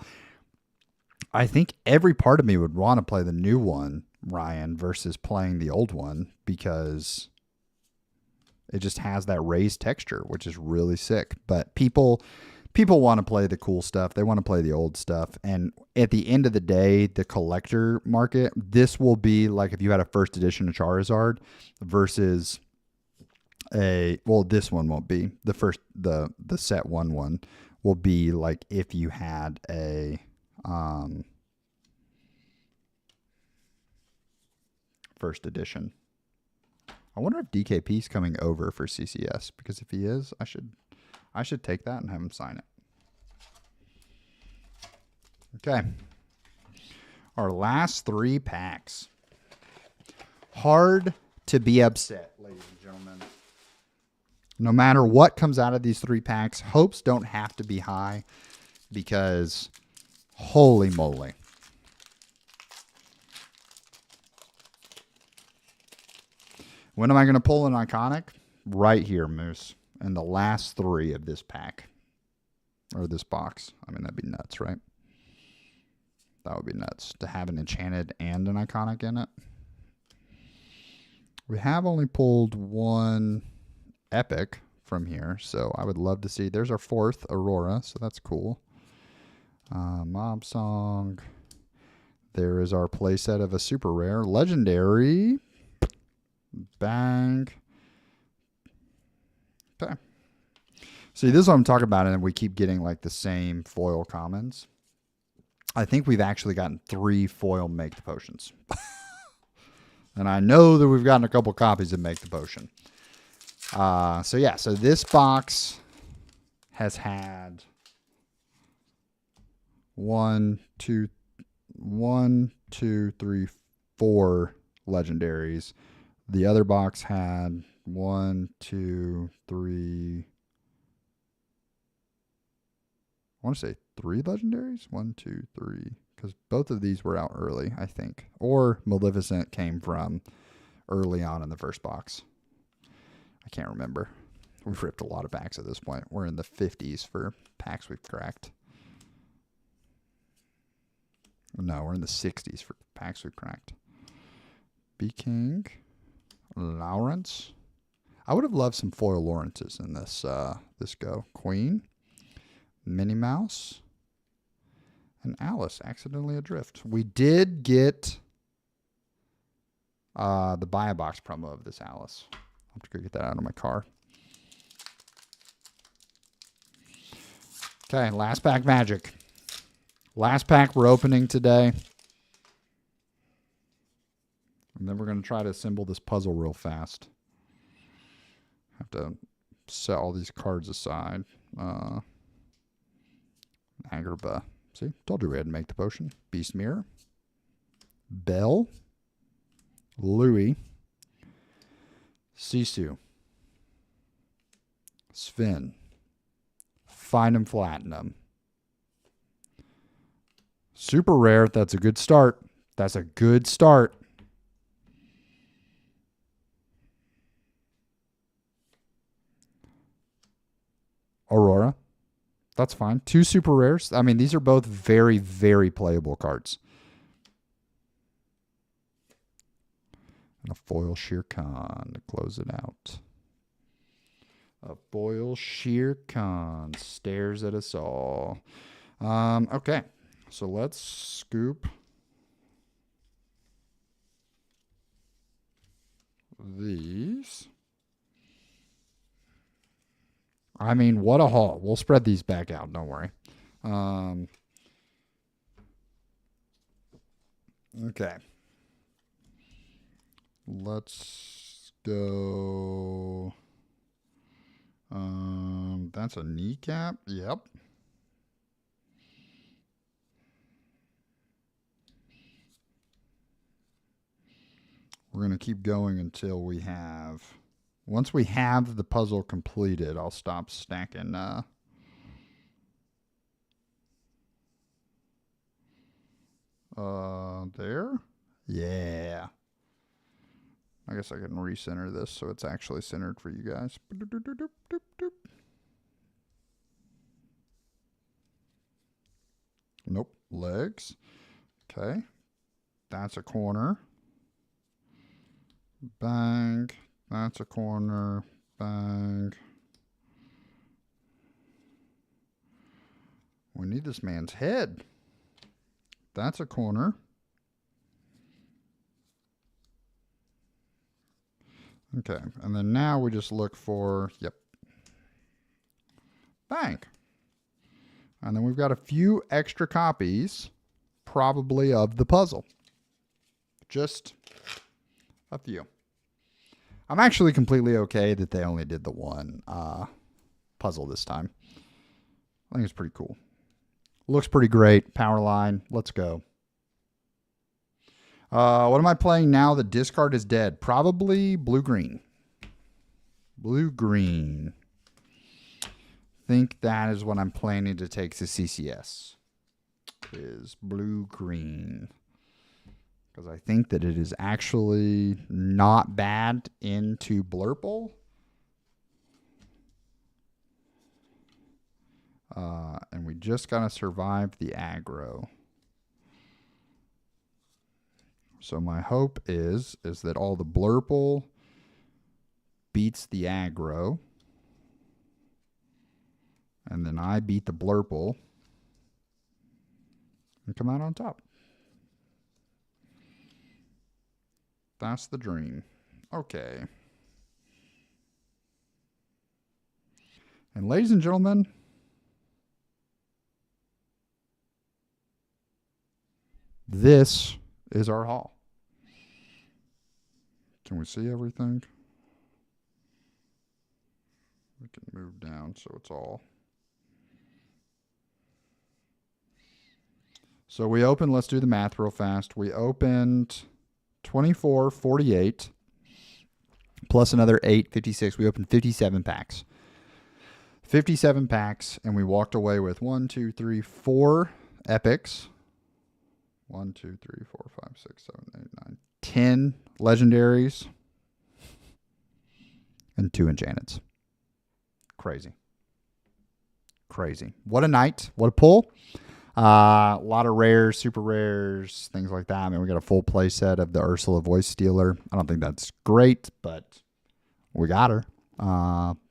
I think every part of me would want to play the new one, Ryan, versus playing the old one, because it just has that raised texture, which is really sick. But people want to play the cool stuff. They want to play the old stuff. And at the end of the day, the collector market, this will be like if you had a first edition of Charizard versus this one won't be. The set 1 will be like if you had a first edition. I wonder if DKP's coming over for CCS, because if he is, I should take that and have him sign it. Okay. Our last 3 packs. Hard to be upset, ladies and gentlemen. No matter what comes out of these 3 packs, hopes don't have to be high, because holy moly. When am I going to pull an iconic? Right here, Moose. In the last 3 of this pack. Or this box. I mean, that'd be nuts, right? That would be nuts. To have an enchanted and an iconic in it. We have only pulled 1 epic from here. So I would love to see. There's our 4th Aurora. So that's cool. Mob Song. There is our playset of a super rare. Legendary. Bang. Okay. See, this is what I'm talking about, and we keep getting like the same foil commons. I think we've actually gotten 3 foil Make the Potions. And I know that we've gotten a couple copies of Make the Potion. So yeah, so this box has had 1, 2, 3, 4 legendaries. The other box had 1, 2, 3. I want to say 3 legendaries. 1, 2, 3. Because both of these were out early, I think. Or Maleficent came from early on in the first box. I can't remember. We've ripped a lot of packs at this point. We're in the 50s for packs we've cracked. No, we're in the 60s for packs we've cracked. B-King. Lawrence. I would have loved some foil Lawrences in this this go. Queen. Minnie Mouse. And Alice, accidentally adrift. We did get the buy a box promo of this Alice. I'll have to go get that out of my car. Okay, last pack magic. Last pack we're opening today. And then we're going to try to assemble this puzzle real fast. Have to set all these cards aside. Agrabah. See? Told you we had to make the potion. Beast Mirror. Belle. Louis. Sisu. Sven. Finum Platinum. Super rare. That's a good start. That's a good start. Aurora. That's fine. 2 super rares. I mean, these are both very, very playable cards. And a foil Shere Khan to close it out. A foil Shere Khan stares at us all. Okay. So let's scoop these. I mean, what a haul. We'll spread these back out. Don't worry. Okay. Let's go. That's a kneecap. Yep. We're going to keep going until we have... Once we have the puzzle completed, I'll stop stacking. There? Yeah. I guess I can recenter this so it's actually centered for you guys. Nope. Legs. Okay. That's a corner. Bang. That's a corner. Bang. We need this man's head. That's a corner. Okay. And then now we just look for, yep. Bang. And then we've got a few extra copies, probably of the puzzle. Just A few. I'm actually completely okay that they only did the one puzzle this time. I think it's pretty cool. Looks pretty great. Power line. Let's go. What am I playing now? The discard is dead. Probably blue-green. Blue-green. Think that is what I'm planning to take to CCS. Is blue-green. Because I think that it is actually not bad into Blurple. And we just got to survive the aggro. So my hope is that all the Blurple beats the aggro. And then I beat the Blurple and come out on top. That's the dream. Okay. And ladies and gentlemen, this is our haul. Can we see everything? We can move down so it's all. So we opened, let's do the math real fast. We opened 24.48 plus another 8.56. We opened 57 packs. 57 packs, and we walked away with 4 epics. 1, 2, 3, 4, 5, 6, 7, 8, 9, 10 legendaries, and 2 enchanteds. Crazy. Crazy. What a night. What a pull. A lot of rares, super rares, things like that. I mean, we got a full play set of the Ursula Voice Stealer. I don't think that's great, but we got her.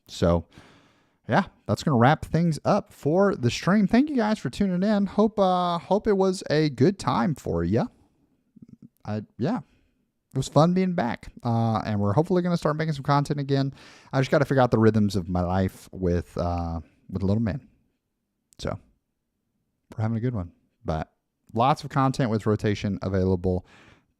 So, yeah, that's going to wrap things up for the stream. Thank you guys for tuning in. Hope it was a good time for you. Yeah, it was fun being back. And we're hopefully going to start making some content again. I just got to figure out the rhythms of my life with little man. So we're having a good one, but lots of content with rotation available.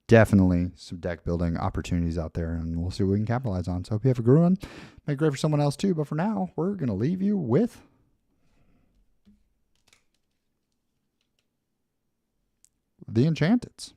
Definitely some deck building opportunities out there, and we'll see what we can capitalize on. So hope you have a good one. Make it great for someone else too. But for now, we're going to leave you with the Enchanteds.